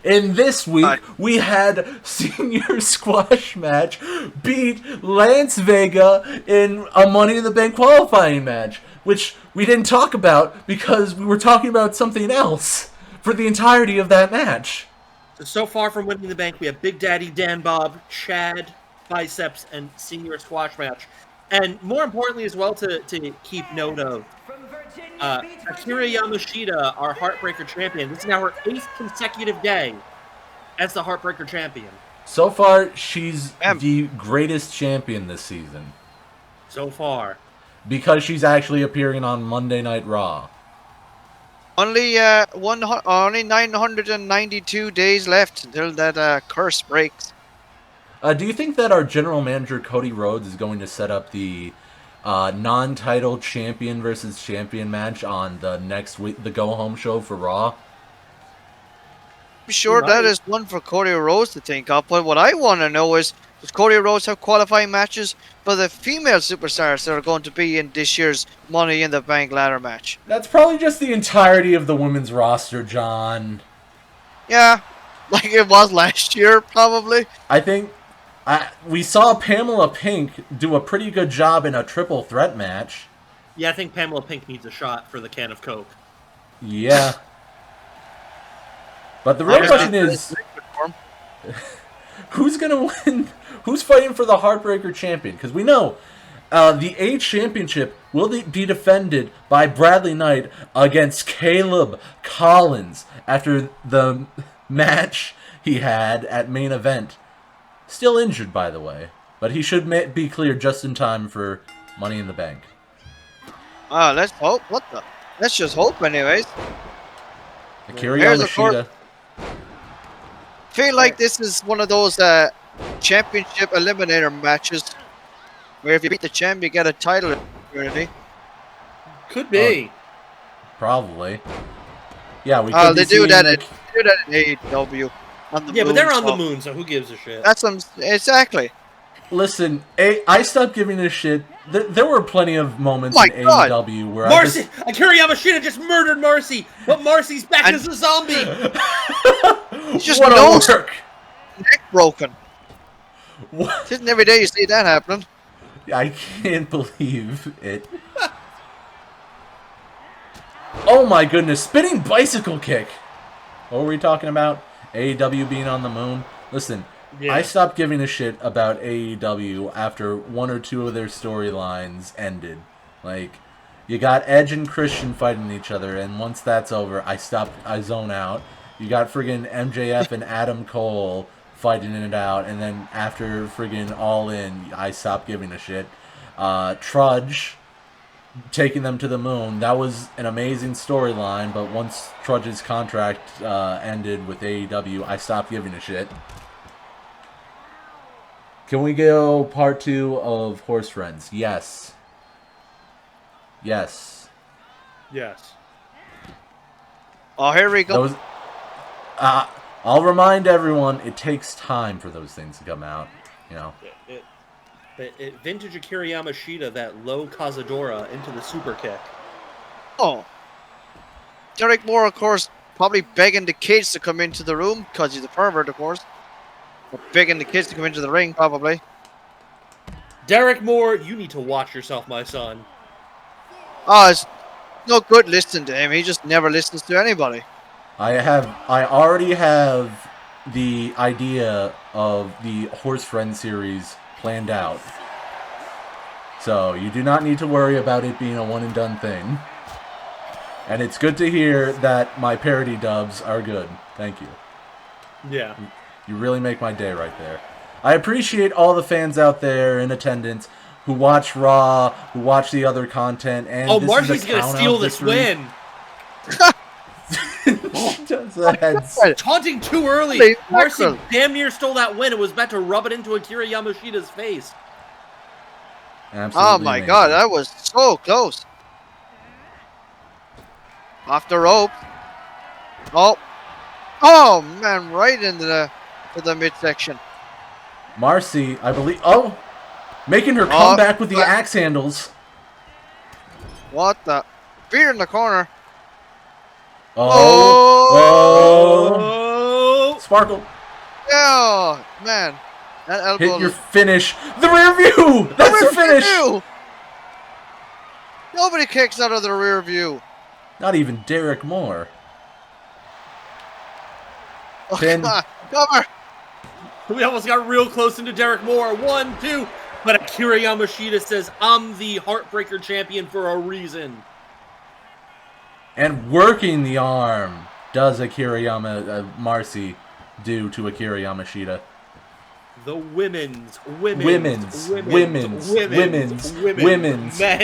And this week, we had Senior Squashmatch beat Lance Vega in a Money in the Bank qualifying match, which we didn't talk about because we were talking about something else for the entirety of that match. So far from Winning the Bank, we have Big Daddy Dan Bob, Chad, Biceps, and Senior Squashmatch. And more importantly as well to keep note of, Akira Yamashita, our Heartbreaker champion. This is now her 8th consecutive day as the Heartbreaker champion. So far, she's the greatest champion this season. So far. Because she's actually appearing on Monday Night Raw. Only 992 days left until that curse breaks. Do you think that our general manager, Cody Rhodes, is going to set up the non-title champion versus champion match on the next week, the go-home show for Raw? I'm sure that is one for Cody Rhodes to think of, but what I want to know is, does Cody Rhodes have qualifying matches for the female superstars that are going to be in this year's Money in the Bank ladder match? That's probably just the entirety of the women's roster, John. Yeah, like it was last year, probably. I think we saw Pamela Pink do a pretty good job in a triple threat match. Yeah, I think Pamela Pink needs a shot for the can of Coke. Yeah. But the real question is, who's going to win? Who's fighting for the Heartbreaker champion? Because we know the A championship will be defended by Bradley Knight against Caleb Collins after the match he had at main event. Still injured, by the way. But he should be cleared just in time for Money in the Bank. Let's hope. Let's just hope, anyways. Akira Yamashita. I feel like this is one of those championship eliminator matches where if you beat the champ, you get a title opportunity. Could be. Probably. Yeah, we could they do that in AEW. Yeah, but they're on the moon, so who gives a shit? That's exactly. Listen, I stopped giving a shit. There were plenty of moments in AEW where Marcie! Akira Yamashita just murdered Marcie, but Marcie's back as a zombie! He's just what a work! Neck broken. What? Isn't every day you see that happening. I can't believe it. Oh my goodness, spinning bicycle kick. What were we talking about? AEW being on the moon? Listen, Yeah. I stopped giving a shit about AEW after one or two of their storylines ended. Like, you got Edge and Christian fighting each other, and once that's over, I zone out. You got friggin' MJF and Adam Cole fighting it out, and then after friggin' All In, I stopped giving a shit. Trudge taking them to the moon, that was an amazing storyline, but once Trudge's contract ended with AEW, I stopped giving a shit. Can we go part 2 of Horse Friends? Yes. Yes. Yes. Oh, here we go. Those, I'll remind everyone, it takes time for those things to come out. You know. Vintage Akira Yamashita, that low Cazadora into the super kick. Oh. Derek Moore, of course, probably begging the kids to come into the room, because he's a pervert, of course. But begging the kids to come into the ring, probably. Derek Moore, you need to watch yourself, my son. Oh, it's no good listening to him. He just never listens to anybody. I already have the idea of the Horse Friend series planned out. So you do not need to worry about it being a one and done thing. And it's good to hear that my parody dubs are good. Thank you. Yeah. You really make my day right there. I appreciate all the fans out there in attendance who watch Raw, who watch the other content, and Marcie's gonna steal this win. Taunting too early. Marcie damn near stole that win. It was about to rub it into Akira Yamashita's face. Absolutely oh my amazing. God, that was so close. Off the rope. Oh man, right into the midsection. Marcie, I believe. Oh, making her comeback with the axe handles. What the? Fear in the corner. Oh. Sparkle. Oh man, that elbow. Hit your finish. The rear view. That's the finish. Nobody kicks out of the rear view. Not even Derek Moore. Oh, Pin. Cover. We almost got real close into Derek Moore. 1, 2. But Akira Yamashita says, I'm the Heartbreaker champion for a reason. And working the arm does Marcie do to Akira Yamashita. The women's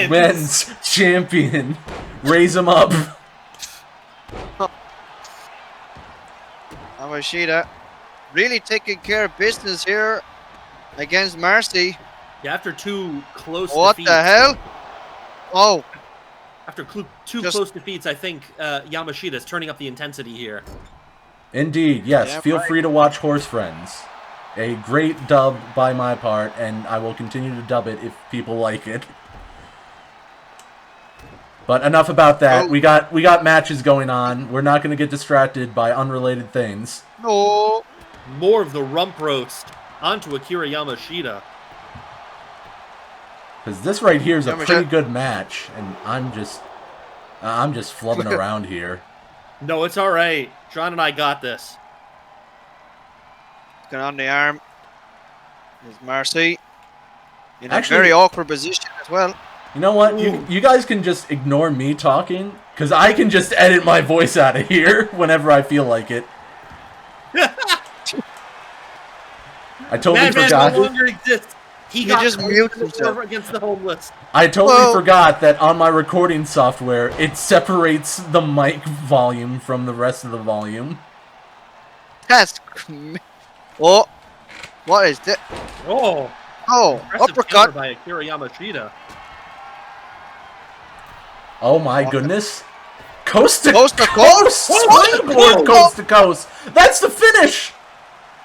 men's champion. Raise him up. Yamashita really taking care of business here against Marcie. Yeah, after two close What defeats. the hell? Oh. After two close defeats, I think Yamashita is turning up the intensity here. Indeed, yes. Yeah, Feel free to watch Horse Friends. A great dub by my part, and I will continue to dub it if people like it. But enough about that. Oh. We got matches going on. We're not going to get distracted by unrelated things. No. More of the rump roast onto Akira Yamashita. Because this right here is a pretty good match, and I'm just flubbing around here. No, it's all right. John and I got this. Going on the arm. There's Marcie. In a very awkward position as well. You know what? You guys can just ignore me talking, because I can just edit my voice out of here whenever I feel like it. I totally forgot. No longer exists. He got just muted himself against the homeless. I totally forgot that on my recording software, it separates the mic volume from the rest of the volume. That's... Oh. What is that? Oh. Oh. Uppercut by Akira Yamashita. Oh my goodness. Coast to coast. Springboard coast to coast. That's the finish.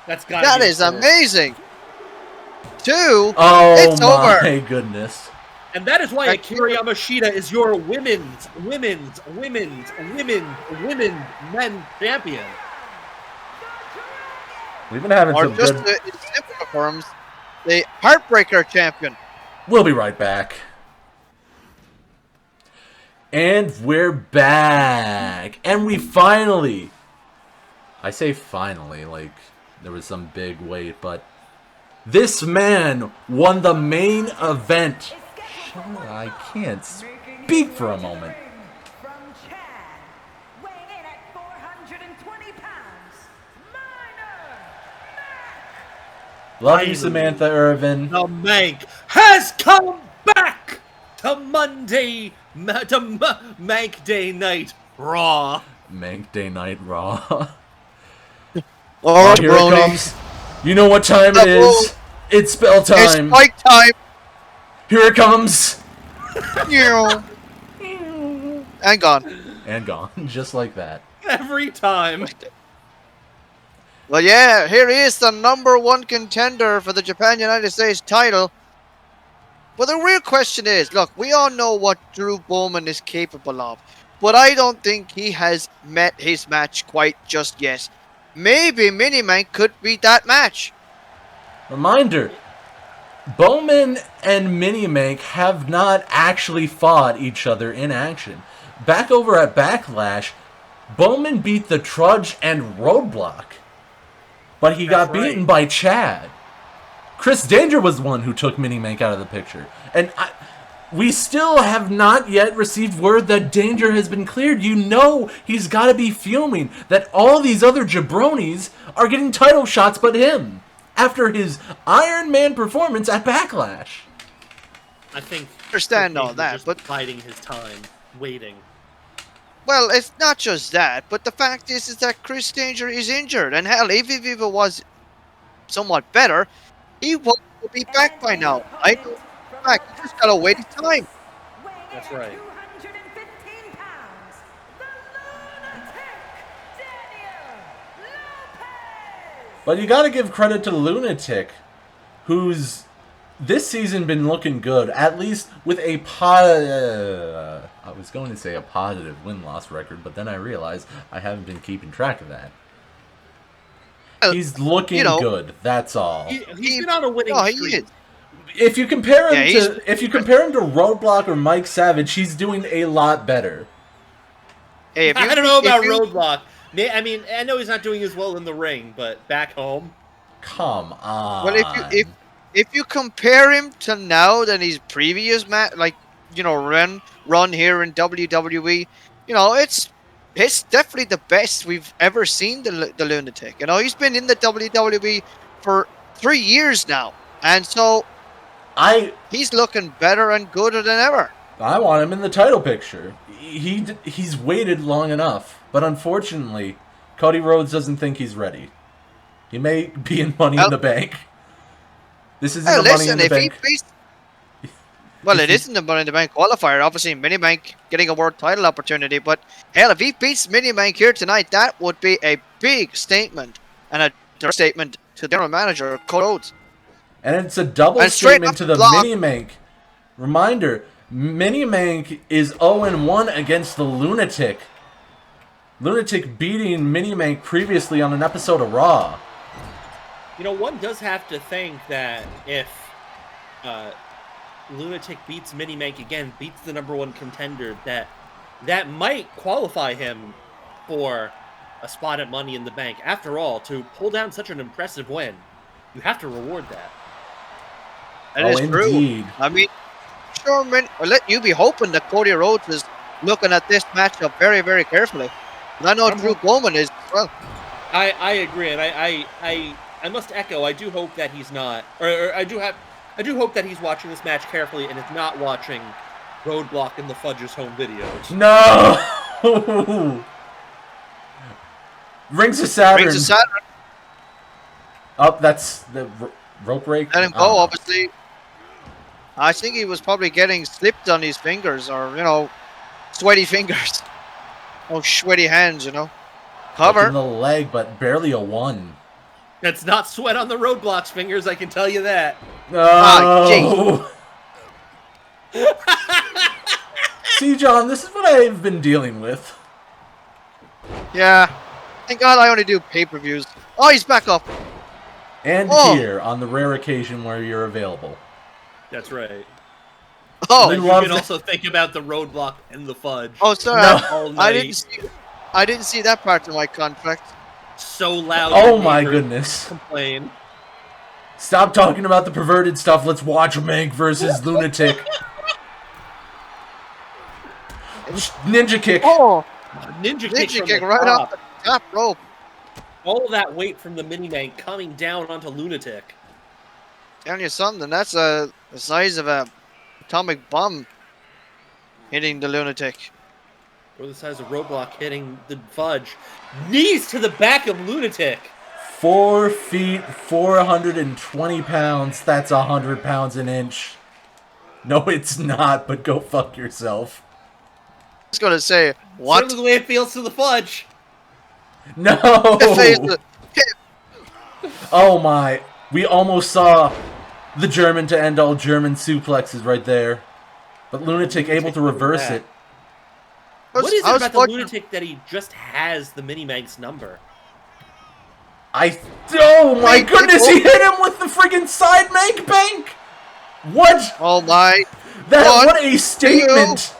That is amazing. 2. Oh it's my over. Goodness. And that is why Akira Yamashita is your women's men champion. We've been having some good... in simple terms, the Heartbreaker champion. We'll be right back. And we're back. And we finally... I say finally, like there was some big wait, but... This man won the main event. I can't speak for a moment. From Chad, weighing in at 420 pounds, Love you, Samantha Irvin. The Mank has come back to Mank Day Night Raw. Mank Day Night Raw. Oh, here it comes. You know what time it is. It's spell time. It's fight time. Here it comes. And gone. And gone. Just like that. Every time. Well, yeah, here he is, the #1 contender for the Japan-United States title. But the real question is, look, we all know what Drew Bowman is capable of. But I don't think he has met his match quite just yet. Maybe Minimank could beat that match. Reminder, Bowman and Minimank have not actually fought each other in action. Back over at Backlash, Bowman beat the Trudge and Roadblock. But he got beaten by Chad. Chris Danger was the one who took Minimank out of the picture. And we still have not yet received word that Danger has been cleared. You know he's got to be fuming that all these other jabronis are getting title shots but him. After his Iron Man performance at Backlash. I think Understand all that, just but biding his time, waiting. well, it's not just that, but the fact is that Chris Danger is injured, and hell, if he was somewhat better, he will be back by now. I know back. You just gotta wait his time. That's right. 215 pounds, the Lunatic, Daniel Lopez. But you gotta give credit to Lunatic, who's this season been looking good, at least with a I was going to say a positive win-loss record, but then I realized I haven't been keeping track of that. He's looking good, that's all. He's been on a winning streak. If you compare him to Roadblock or Mike Savage, he's doing a lot better. Hey, I don't know about Roadblock. I mean, I know he's not doing as well in the ring, but back home. Come on. Well, if you compare him to now than his previous run here in WWE, it's definitely the best we've ever seen the Lunatic. He's been in the WWE for 3 years now, and so he's looking better and gooder than ever. I want him in the title picture. He's waited long enough, but unfortunately, Cody Rhodes doesn't think he's ready. He may be in Money in the Bank. This isn't a Money in the Bank. It isn't the Money in the Bank qualifier. Obviously, Minimank getting a world title opportunity. But hell, if he beats Minimank here tonight, that would be a big statement and a direct statement to general manager Colt Rhodes. And it's a double statement to the Minimank. Reminder, Minimank is 0-1 against the Lunatic. Lunatic beating Minimank previously on an episode of Raw. One does have to think that if Lunatic beats Minimank again, beats the #1 contender, that might qualify him for a spot at Money in the Bank. After all, to pull down such an impressive win, you have to reward that. That is true. I mean, sure, man, I'll let you be hoping that Cody Rhodes is looking at this matchup very, very carefully. And I know Drew Bowman is as well. I agree, and I must echo. I do hope that he's not, or I do hope that he's watching this match carefully and is not watching Roadblock in the Fudge's home videos. No. Rings of Saturn. Rings of Saturn. Oh, that's the rope break. Let him go. Obviously, I think he was probably getting slipped on his fingers, or sweaty fingers. Oh, sweaty hands, Cover. In the leg, but barely a 1. That's not sweat on the Roadblock's fingers, I can tell you that. No. See, John, this is what I've been dealing with. Yeah. Thank God I only do pay-per-views. Oh, he's back up. And here, on the rare occasion where you're available. That's right. Oh, You can also think about the roadblock and the fudge. Oh, sorry. No. I didn't see that part of my contract. So loud. Oh my goodness. Complain. Stop talking about the perverted stuff. Let's watch Mank versus Lunatik. Ninja kick. Oh, ninja kick right off the top rope. All that weight from the Minimank coming down onto Lunatik. Telling you something, that's the size of a atomic bomb hitting the Lunatic. Or the size of Roadblock hitting the fudge. Knees to the back of Lunatic. 4 feet, 420 pounds. That's 100 pounds an inch. No, it's not, but go fuck yourself. I was gonna say, what? Certainly the way it feels to the fudge. No! Oh my. We almost saw the German to end all German suplexes right there. But Lunatic able to reverse it. What is it about the Lunatic that he just has the Minimank's number? Oh my goodness, he hit him with the friggin' side make bank! What? Oh my. What a statement!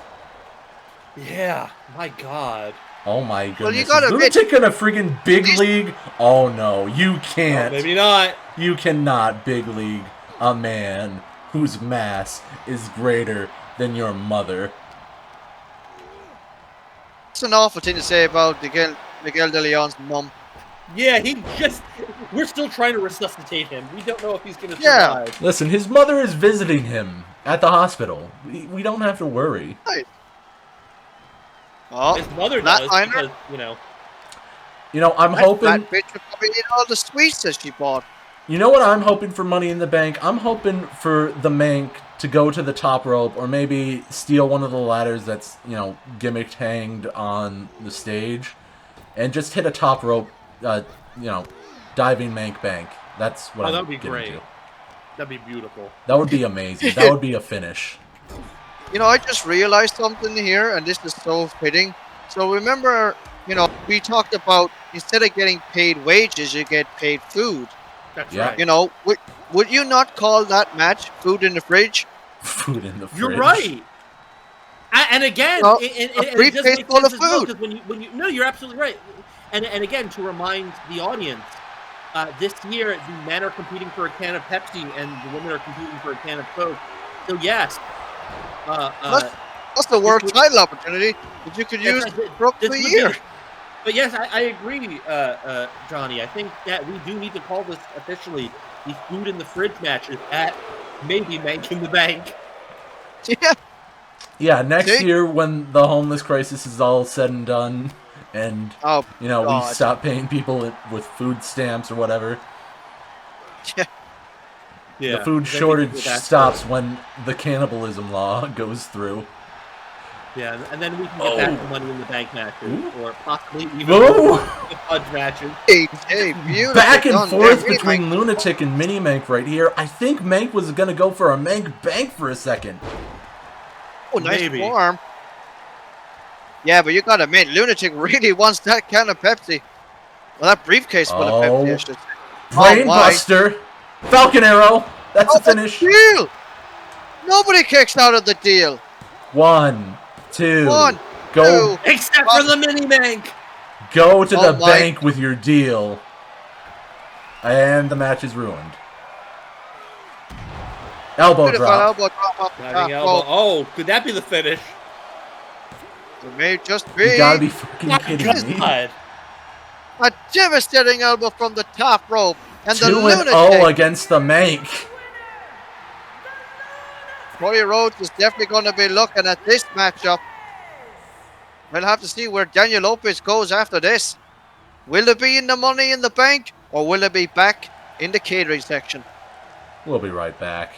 Yeah, my god. Oh my goodness. Well, you gotta Lunatic in a friggin' big league? Oh no, you can't. Oh, maybe not. You cannot big league a man whose mass is greater than your mother. It's an awful thing to say about Miguel de Leon's mum. Yeah, we're still trying to resuscitate him. We don't know if he's gonna survive. Yeah. Listen, his mother is visiting him at the hospital. We don't have to worry. Right. Oh, his mother does because, I'm hoping that bitch would probably eat all the sweets that she bought. You know what I'm hoping for Money in the Bank? I'm hoping for the Mank to go to the top rope or maybe steal one of the ladders that's, gimmicked hanged on the stage and just hit a top rope, diving Mank bank. That's what I'm that would be getting great. to. That'd be beautiful. That would be amazing. That would be a finish. I just realized something here, and this is so fitting. So remember, we talked about instead of getting paid wages, you get paid food. That's right. Would you not call that match food in the fridge? Food in the fridge. You're right. And again, a briefcase full of food. Well, no, you're absolutely right. And again, to remind the audience, this year the men are competing for a can of Pepsi and the women are competing for a can of Coke. So yes, that's the world title opportunity that you could use for up to a year. But yes, I agree, Johnny. I think that we do need to call this officially the food in the fridge matches at maybe Mank in the Bank. Yeah. Yeah, next year when the homeless crisis is all said and done, and we stop paying people with food stamps or whatever. Yeah. The food shortage stops when the cannibalism law goes through. Yeah, and then we can get back to Money in the Bank matches, or possibly even the fudge matches. Back and forth between Lunatic and Minimank right here. I think Mank was going to go for a Mank bank for a second. Oh, nice form. Yeah, but you got to admit, Lunatic really wants that can of Pepsi. Well, that briefcase full of Pepsi, I should say. Brainbuster. Falcon Arrow. That's the finish. Deal. Nobody kicks out of the deal. 1, 2. Go. Except for the Minimank. Go to the bank with your deal. And the match is ruined. Elbow drop. Oh, could that be the finish? It may just be. You gotta be fucking kidding me. A devastating elbow from the top rope. And 2-0 against the Mank. Cody Rhodes is definitely going to be looking at this matchup. We'll have to see where Daniel Lopez goes after this. Will it be in the Money in the Bank, or will it be back in the catering section? We'll be right back.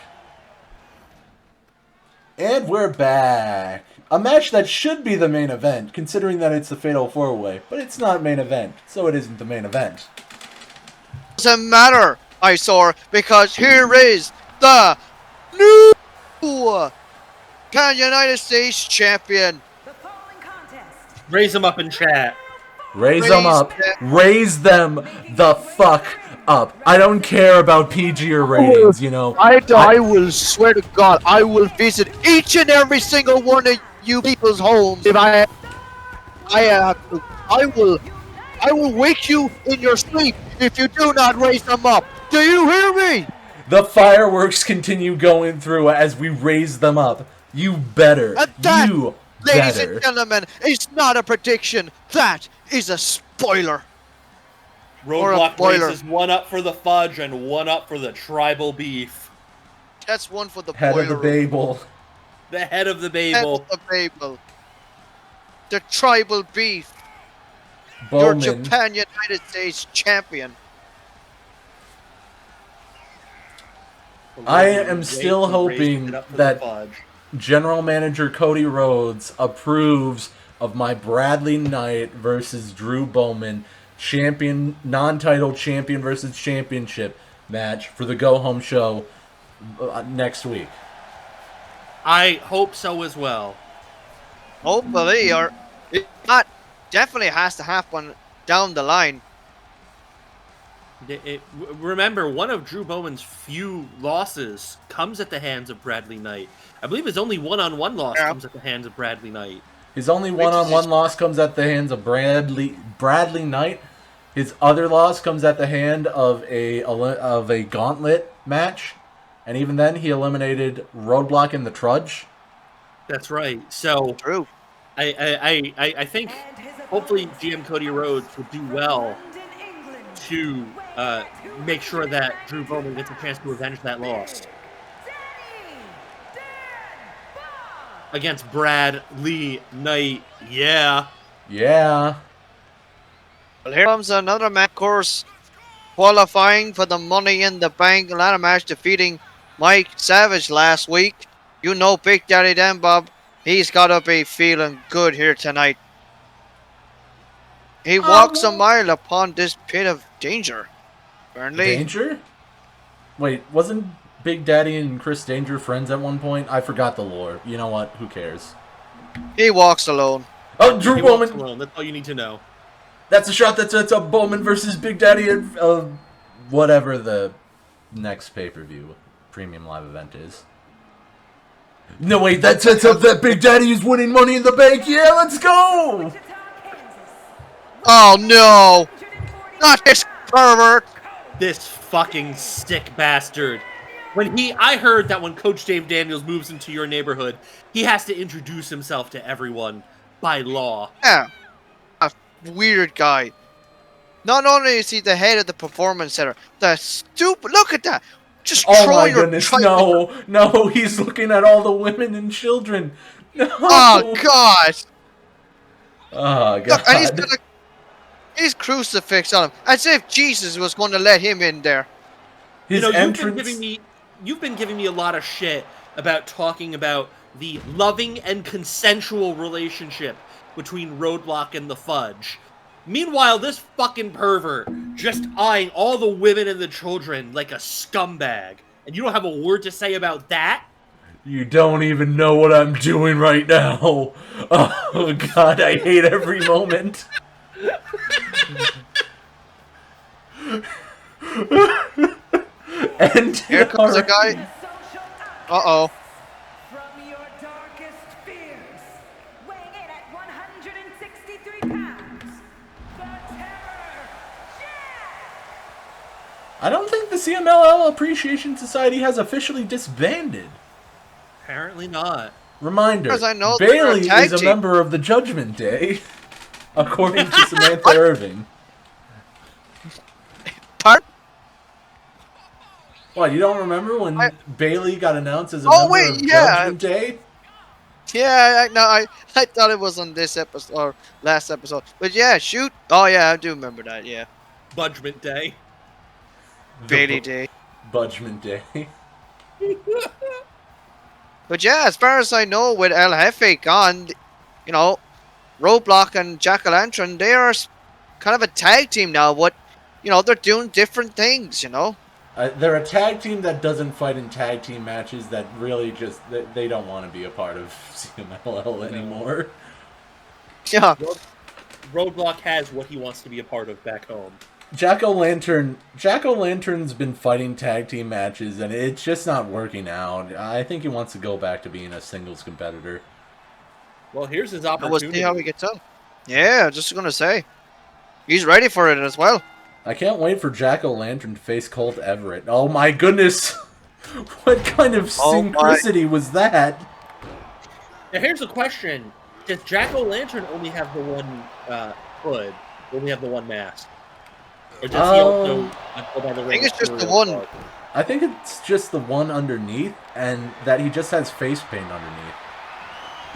And we're back. A match that should be the main event, considering that it's the Fatal 4-Way, but it's not main event, so it isn't the main event. Doesn't matter, Eyesore, because here is the new United States champion. Raise him up in chat. Raise them up. Raise them the fuck up. I don't care about PG or ratings, you know. I will swear to God, I will visit each and every single one of you people's homes if I have to. I will wake you in your sleep if you do not raise them up. Do you hear me? The fireworks continue going through as we raise them up. You better. And that, You ladies better. and gentlemen, is not a prediction. That is a spoiler. Roadblock boiler. raises one up for the fudge and one up for the tribal beef. That's one for the Head boiler of the room. Babel. The head of the Head Babel. of the Babel. The tribal beef. Bowman. Your Japan United States champion. I am still Raised hoping it up for that the fudge. General Manager Cody Rhodes approves of my Bradley Knight versus Drew Bowman non-title champion versus championship match for the Go Home show next week. I hope so as well. Hopefully, or if not, definitely has to happen down the line. Remember, one of Drew Bowman's few losses comes at the hands of Bradley Knight. I believe his only one-on-one loss comes at the hands of Bradley Knight. His only one-on-one loss comes at the hands of Bradley Knight. His other loss comes at the hand of a gauntlet match, and even then he eliminated Roadblock in the Trudge. That's right. So True. I think hopefully GM Cody Rhodes will do well to make sure that Drew Bowman gets a chance to avenge that loss against Bradley Knight. Yeah. Yeah. Well, here comes another match, of course, qualifying for the Money in the Bank ladder match, defeating Mike Savage last week. You know Big Daddy Dan Bob, he's got to be feeling good here tonight. He walks a mile upon this pit of danger. Apparently. Danger? Wait, wasn't Big Daddy and Chris Danger friends at one point? I forgot the lore. You know what? Who cares? He walks alone. Oh, Drew He walks Bowman! alone. That's all you need to know. That's a shot. That's a Bowman versus Big Daddy and whatever the next pay-per-view premium live event is. No, wait, that sets up that Big Daddy is winning Money in the Bank. Yeah, let's go! Oh no! Not this pervert! This fucking sick bastard. I heard that when Coach Dave Daniels moves into your neighborhood, he has to introduce himself to everyone by law. Yeah. A weird guy. Not only is he the head of the performance center, the stupid. Look at that! Just Oh throw my your goodness, trifling- no, he's looking at all the women and children. No! Oh god! Oh, God. Look, and he's got his crucifix on him, as if Jesus was going to let him in there. His entrance... You've been giving me a lot of shit about talking about the loving and consensual relationship between Roadblock and the Fudge. Meanwhile, this fucking pervert just eyeing all the women and the children like a scumbag. And you don't have a word to say about that? You don't even know what I'm doing right now. Oh, God, I hate every moment. And Here comes the guy. Uh-oh. From your darkest fears, weighing in at 163 pounds, the Terror Jack! I don't think the CMLL Appreciation Society has officially disbanded. Apparently not. Reminder, As I know, they're a Bailey tag is a team. member of the Judgment Day, according to Samantha Irving. Part? What, you don't remember when Bailey got announced as a Oh, member wait, of yeah. Judgment Day? Yeah, I thought it was on this episode, or last episode. But yeah, shoot. Oh yeah, I do remember that, yeah. Budgment Day. Bailey Day. Judgment Day. But yeah, as far as I know, with El Jefe gone, you know, Roadblock and Jack-o'-lantern, they are kind of a tag team now. What, you know, they're doing different things, you know. They're a tag team that doesn't fight in tag team matches, that really just, they don't want to be a part of CMLL anymore. Yeah. Roadblock has what he wants to be a part of back home. Jack-O-Lantern's been fighting tag team matches, and it's just not working out. I think he wants to go back to being a singles competitor. Well, here's his We'll opportunity. see how he gets on. Yeah, just gonna say. He's ready for it as well. I can't wait for Jack-O-Lantern to face Colt Everette. Oh my goodness! What kind of synchronicity was that? Now here's the question. Does Jack-O-Lantern only have the one hood? Only have the one mask? Or does he also go by the I think it's just the one. I think it's just the one underneath, and that he just has face paint underneath.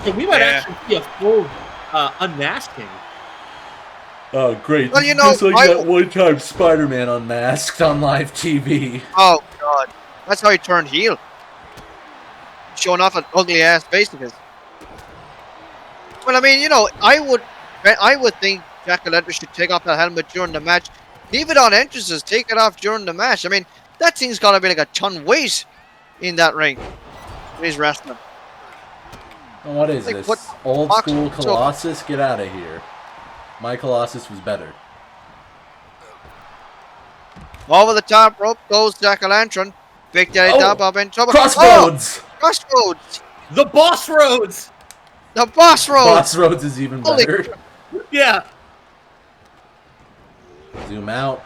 So we might actually see a full unmasking. Oh, great. Well, you know, just like that one time Spider-Man unmasked on live TV. Oh, God. That's how he turned heel. Showing off an ugly-ass face of his. Well, I mean, you know, I would think Jack-O-Lantern should take off that helmet during the match. Leave it on entrances. Take it off during the match. I mean, that thing's got to be like a ton weight in that ring. He's wrestling. What is this? Old school Colossus? Get out of here. My Colossus was better. Over the top rope goes Jack-O-Lantern. Big Daddy Bob in trouble. Crossroads! Oh, Crossroads! The Boss Roads! The Boss Roads! Boss Roads is even better. Yeah. Zoom out.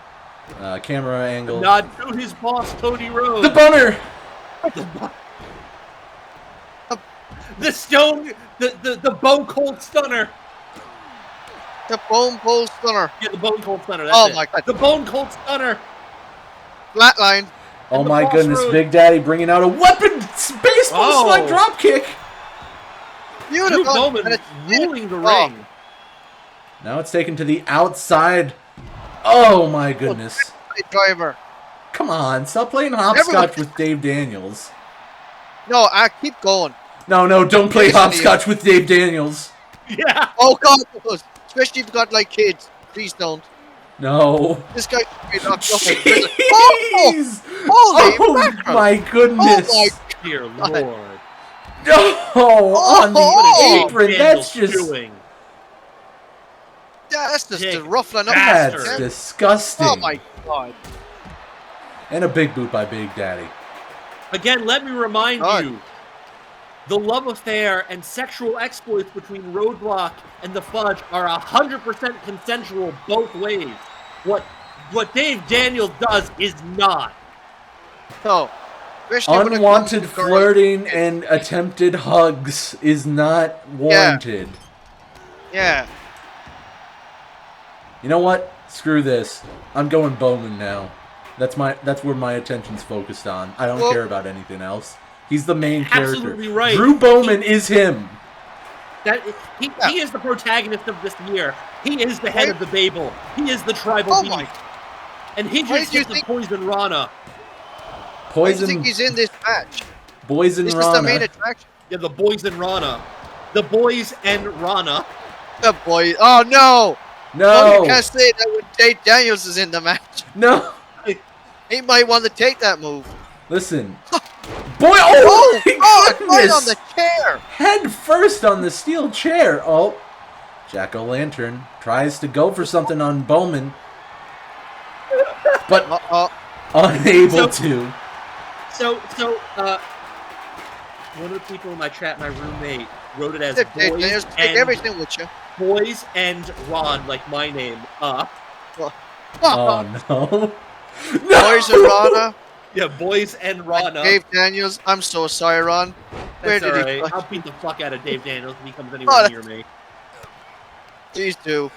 Camera angle. Nod to his boss, Cody Rhodes. The boner! The stone, the Bone Cold Stunner. The Bone Cold Stunner. Yeah, the Bone Cold Stunner. That's Oh it. my God. The Bone Cold Stunner. Flatline. Oh my goodness, Big Daddy bringing out a weapon! Baseball slide drop kick! Beautiful. Drew Bowman ruling the ring. Now it's taken to the outside. Oh my goodness. Driver. Come on, stop playing hopscotch with Dave Daniels. No, I keep going. No, don't play hopscotch with Dave Daniels. Yeah. Oh God, especially if you've got like kids. Please don't. No. This guy straight up. Jeez. Oh my goodness. Oh my dear Lord. No, on the apron. That's just. That's just a ruffling up. That's disgusting. Oh my God. And a big boot by Big Daddy. Again, let me remind you, the love affair and sexual exploits between Roadblock and the Fudge are 100% consensual both ways. What Dave Daniels does is not. No. Unwanted flirting and attempted hugs is not warranted. Yeah. You know what? Screw this. I'm going Bowman now. That's where my attention's focused on. I don't care about anything else. He's the main character. Absolutely right. Drew Bowman is him. He is the protagonist of this year. He is the head of the Babel. He is the tribal beast. And he just gets the Poison Rana. Why do you think he's in this match? Boys and This Rana. is the main attraction. Yeah, the Boys and Rana. The Boys and Rana. The boy. Oh no! No! You can't say that when Dave Daniels is in the match. No! He might want to take that move. Listen. Boy, oh my goodness! Right on the chair! Head first on the steel chair. Oh. Jack-O-Lantern tries to go for something on Bowman. But unable to. So, one of the people in my chat, my roommate, wrote it as everything with you. Boys and Ron, like my name. Oh no. Boys and Rana. Yeah, Boys and Rana. Dave Daniels, I'm so sorry, Ron. Where That's did right. he? I'll beat the fuck out of Dave Daniels if he comes anywhere near me. Please do.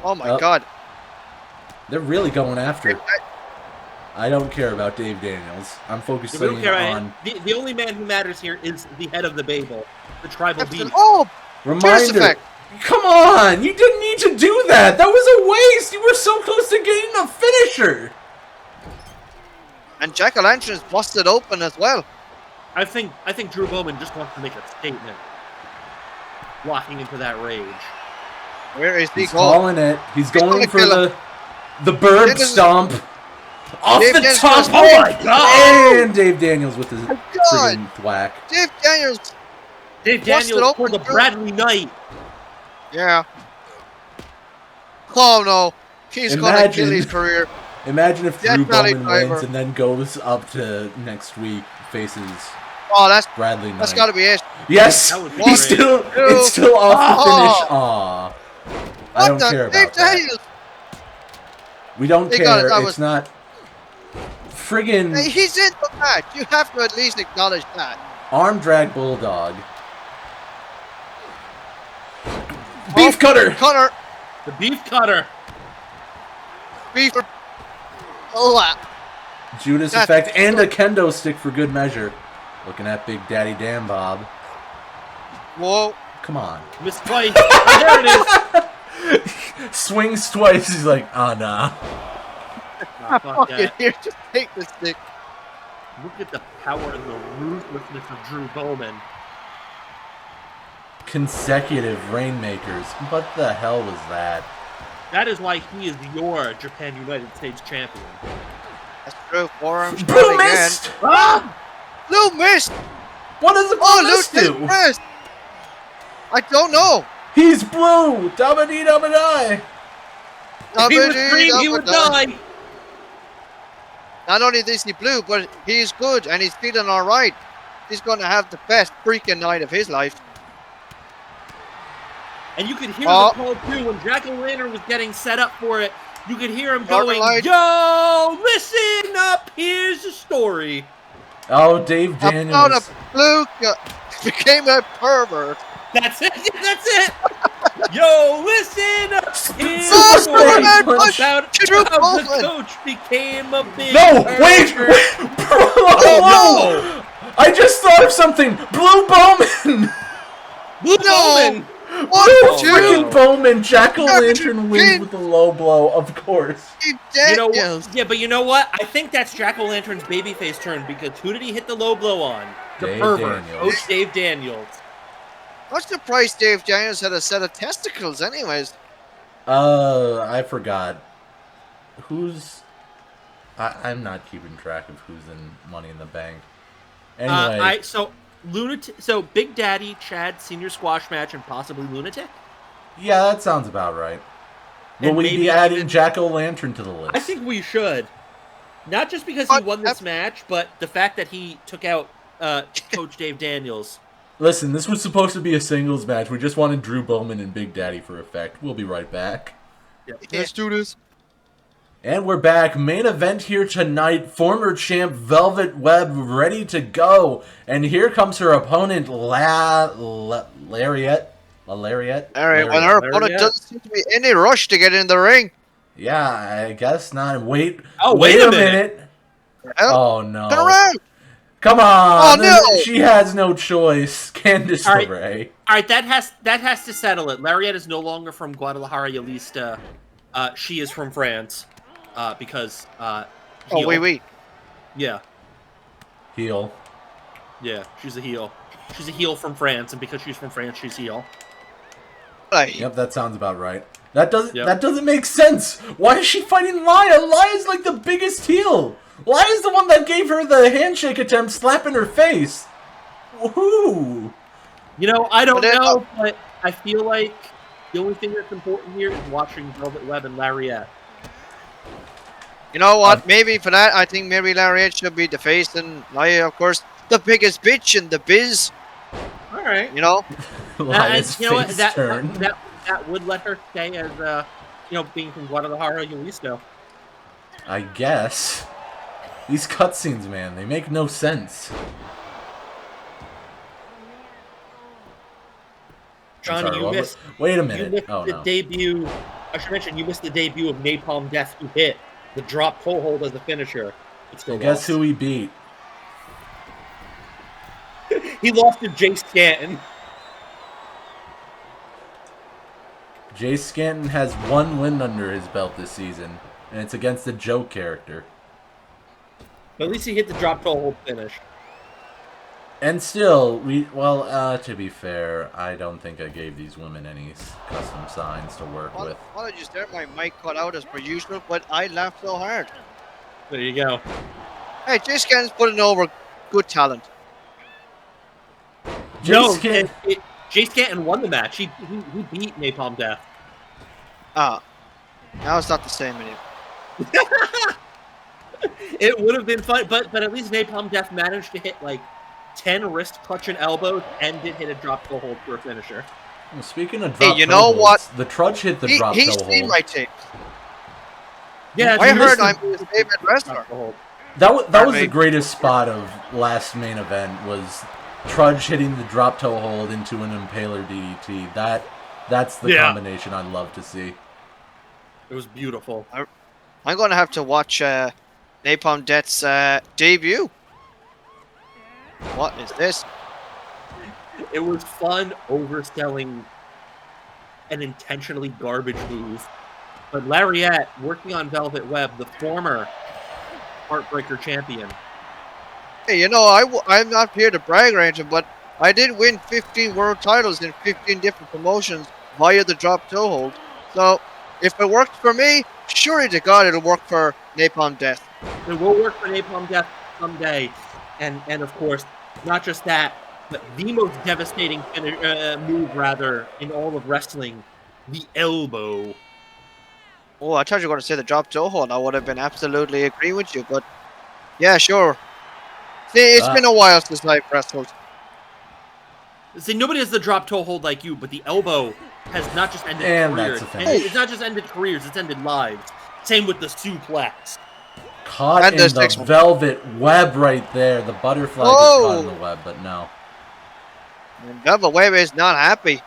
Oh my God. They're really going after it. I don't care about Dave Daniels. I'm focusing on... The only man who matters here is the head of the Babel, the tribal beast. Oh! Reminder. Come on! You didn't need to do that! That was a waste! You were so close to getting a finisher! And Jack-O-Lantern's busted open as well. I think Drew Bowman just wants to make a statement. Walking into that rage. Where is he going? He's calling it. He's going for the bird stomp. Off Dave the Daniels top! Oh my God! And Dave Daniels with his friggin' thwack. Dave Daniels for the Bradley Knight. Yeah. Oh no. He's gonna kill his Imagine, career. imagine if Death Drew Valley Bowman driver. wins and then goes up to next week, faces Oh, that's Bradley Knight. gotta be it. Yes, That would be he's great. still, it's still off the finish. Aw, I don't What care the about that. hell? We don't They got it, care. that It's was- not friggin' Hey, he's in the match. You have to at least acknowledge that. arm drag bulldog. Beef cutter. Cutter. The beef cutter. Beef. Oh, Judas That's effect and a kendo stick for good measure. Looking at Big Daddy Dan Bob. whoa. Come on. Missed twice. Oh, there it is. Swings twice. He's like, oh nah. Oh, fuck that. Here, just take the stick. Look at the power and the ruthlessness of Drew Bowman. Consecutive Rainmakers. What the hell was that? That is why he is your Japan United States champion. That's true. Forearms. Blue down again. missed! Ah! Blue missed. What does the blue Oh, mist Luke do? missed. I don't know. He's blue! Dabba-dee dabba-die! If he was green, he would die. Not only is he blue, but he's good and he's feeling all right. He's going to have the best freaking night of his life. And you could hear Oh. the call too when Jack-O-Lantern was getting set up for it. You could hear him Northern going, Lights. "Yo, listen up. Here's the story." Oh, Dave About Daniels. a blue became a pervert. That's it. That's it. Yo, listen up. Here's Oh, the story Superman punch. about Drew how the Bowman. coach became a big No! Wait! pervert. Wait! Whoa! I just thought of something! Blue Bowman! Blue Bowman. Blue What? freaking Bowman! Jack-O-Lantern Pin. wins with a low blow, of course. You know what? Yeah, but you know what? I think that's Jack-O-Lantern's babyface turn because who did he hit the low blow on? The Dave pervert, Daniels. Coach Dave Daniels. What's the price Dave Daniels had a set of testicles anyways? I forgot. Who's... I'm not keeping track of who's in Money in the Bank. Anyway. So Lunatic, so Big Daddy, Chad, Senior Squashmatch, and possibly Lunatic. Yeah, that sounds about right. Will And we maybe be adding even- Jack-O-Lantern to the list? I think we should. Not just because he But- won this match, but the fact that he took out Coach Dave Daniels. Listen, this was supposed to be a singles match. We just wanted Drew Bowman and Big Daddy for effect. We'll be right back. Let's do this. And we're back. Main event here tonight. Former champ Velvet Webb ready to go. And here comes her opponent, Lariette. Alright, when her Lariette. opponent doesn't seem to be in any rush to get in the ring. Yeah, I guess not. Wait. Oh, wait a minute. Well, Oh, no. turn around. Come on. Oh, no. She has no choice. Candice All right. LeRae. All right, that has to settle it. Lariette is no longer from Guadalajara, Jalisco. She is from France, because Oh, heel. wait. Yeah, Heel. yeah, she's a heel. She's a heel from France, and because she's from France, she's heel. Right. Yep, that sounds about right. That doesn't Yep. that doesn't make sense. Why is she fighting Laya? Laya's like the biggest heel. Laya's the one that gave her the handshake attempt, slapping her face. Woohoo! You know, I don't But then- know, but I feel like the only thing that's important here is watching Velvet Webb and Lariette. You know what? Maybe for that, I think maybe Lariette should be the face, and Laya, of course, the biggest bitch in the biz. All right. You know? Laya's You know what? face That turn. would let her stay as being from Guadalajara, Jalisco. I guess. These cutscenes, man, they make no sense. I'm Johnny, sorry, you what- missed. Wait a You minute. missed Oh the no. debut. I should mention you missed the debut of Napalm Death, who hit the drop toe hold as the finisher. But still Guess lost. who he beat? He lost to Jay Stanton. Jay Stanton has one win under his belt this season, and it's against the Joe character. But at least he hit the drop toe hold finish. And still, to be fair, I don't think I gave these women any custom signs to work with. Apologies there, my mic cut out as per usual, but I laughed so hard. There you go. Hey, Jay Scan's putting over good talent. Jay No, Skin- Jay Stanton won the match. He beat Napalm Death. Now it's not the same anymore. It would have been fun, but at least Napalm Death managed to hit like 10 wrist clutching elbows and did hit a drop toe hold for a finisher. Well, speaking of drop you toe know holds, what? the Trudge hit the drop toe He's hold. seen my tapes. Yeah, I heard I'm I'm his favorite wrestler. That was the greatest spot of last main event, was Trudge hitting the drop toe hold into an Impaler DDT. That's the combination I'd love to see. It was beautiful. I'm going to have to watch Napalm Death's debut. What is this? It was fun overselling an intentionally garbage move. But Lariette, working on Velvet Web, the former Heartbreaker champion. Hey, you know, I'm not here to brag or anything, but I did win 15 world titles in 15 different promotions via the drop toe hold. So, if it worked for me, surely to God it'll work for Napalm Death. It will work for Napalm Death someday. And of course, not just that, but the most devastating move, rather, in all of wrestling, the elbow. Oh, I thought you were going to say the drop toe hold. I would have been absolutely agreeing with you, but yeah, sure. See, it's been a while since I've wrestled. See, nobody has the drop toe hold like you, but the elbow has not just ended careers. It's not just ended careers, it's ended lives. Same with the suplex. Caught in the velvet web right there. The butterfly gets caught in the web, but no. And Velvet Web is not happy.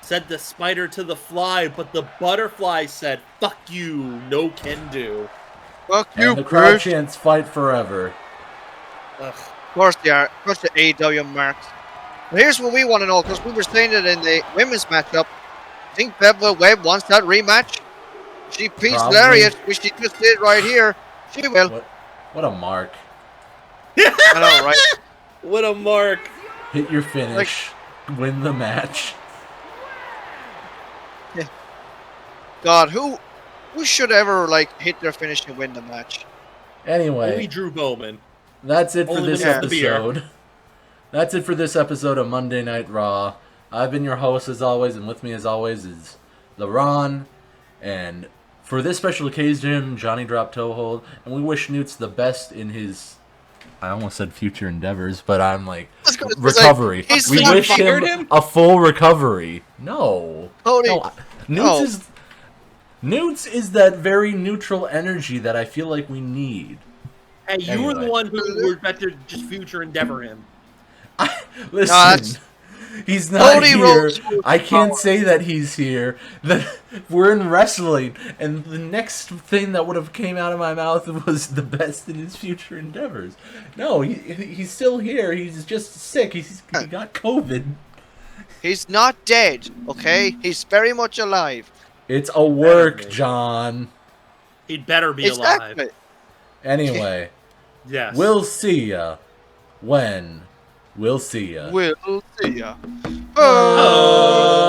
Said the spider to the fly, but the butterfly said, "Fuck you, no can do." Fuck and you, the crowd chants "Fight forever." Ugh. Of course they are. Of course the AEW marks. But here's what we want to know, because we were saying it in the women's matchup. I think Velvet Web wants that rematch. She beats Lariette, which she just did right here. She will. What a mark. I know, right? What a mark. Hit your finish. Win the match. Yeah. God, who should ever hit their finish and win the match? Anyway. Only Drew Bowman. That's it for this episode. That's it for this episode of Monday Night Raw. I've been your host as always, and with me as always is LeRon. And for this special occasion, Johnny dropped toe hold, and we wish Newts the best in his, I almost said future endeavors, but I'm recovery. We wish him a full recovery. No. Newts is that very neutral energy that I feel like we need. Hey, you were the one who were about to just future endeavor him. Listen, he's not here. I can't say that he's here. We're in wrestling, and the next thing that would have came out of my mouth was the best in his future endeavors. No, he's still here. He's just sick. He got COVID. He's not dead, okay? He's very much alive. It's a work, John. He'd better be alive. Anyway, yes. We'll see ya when we'll see ya. We'll see ya. Oh.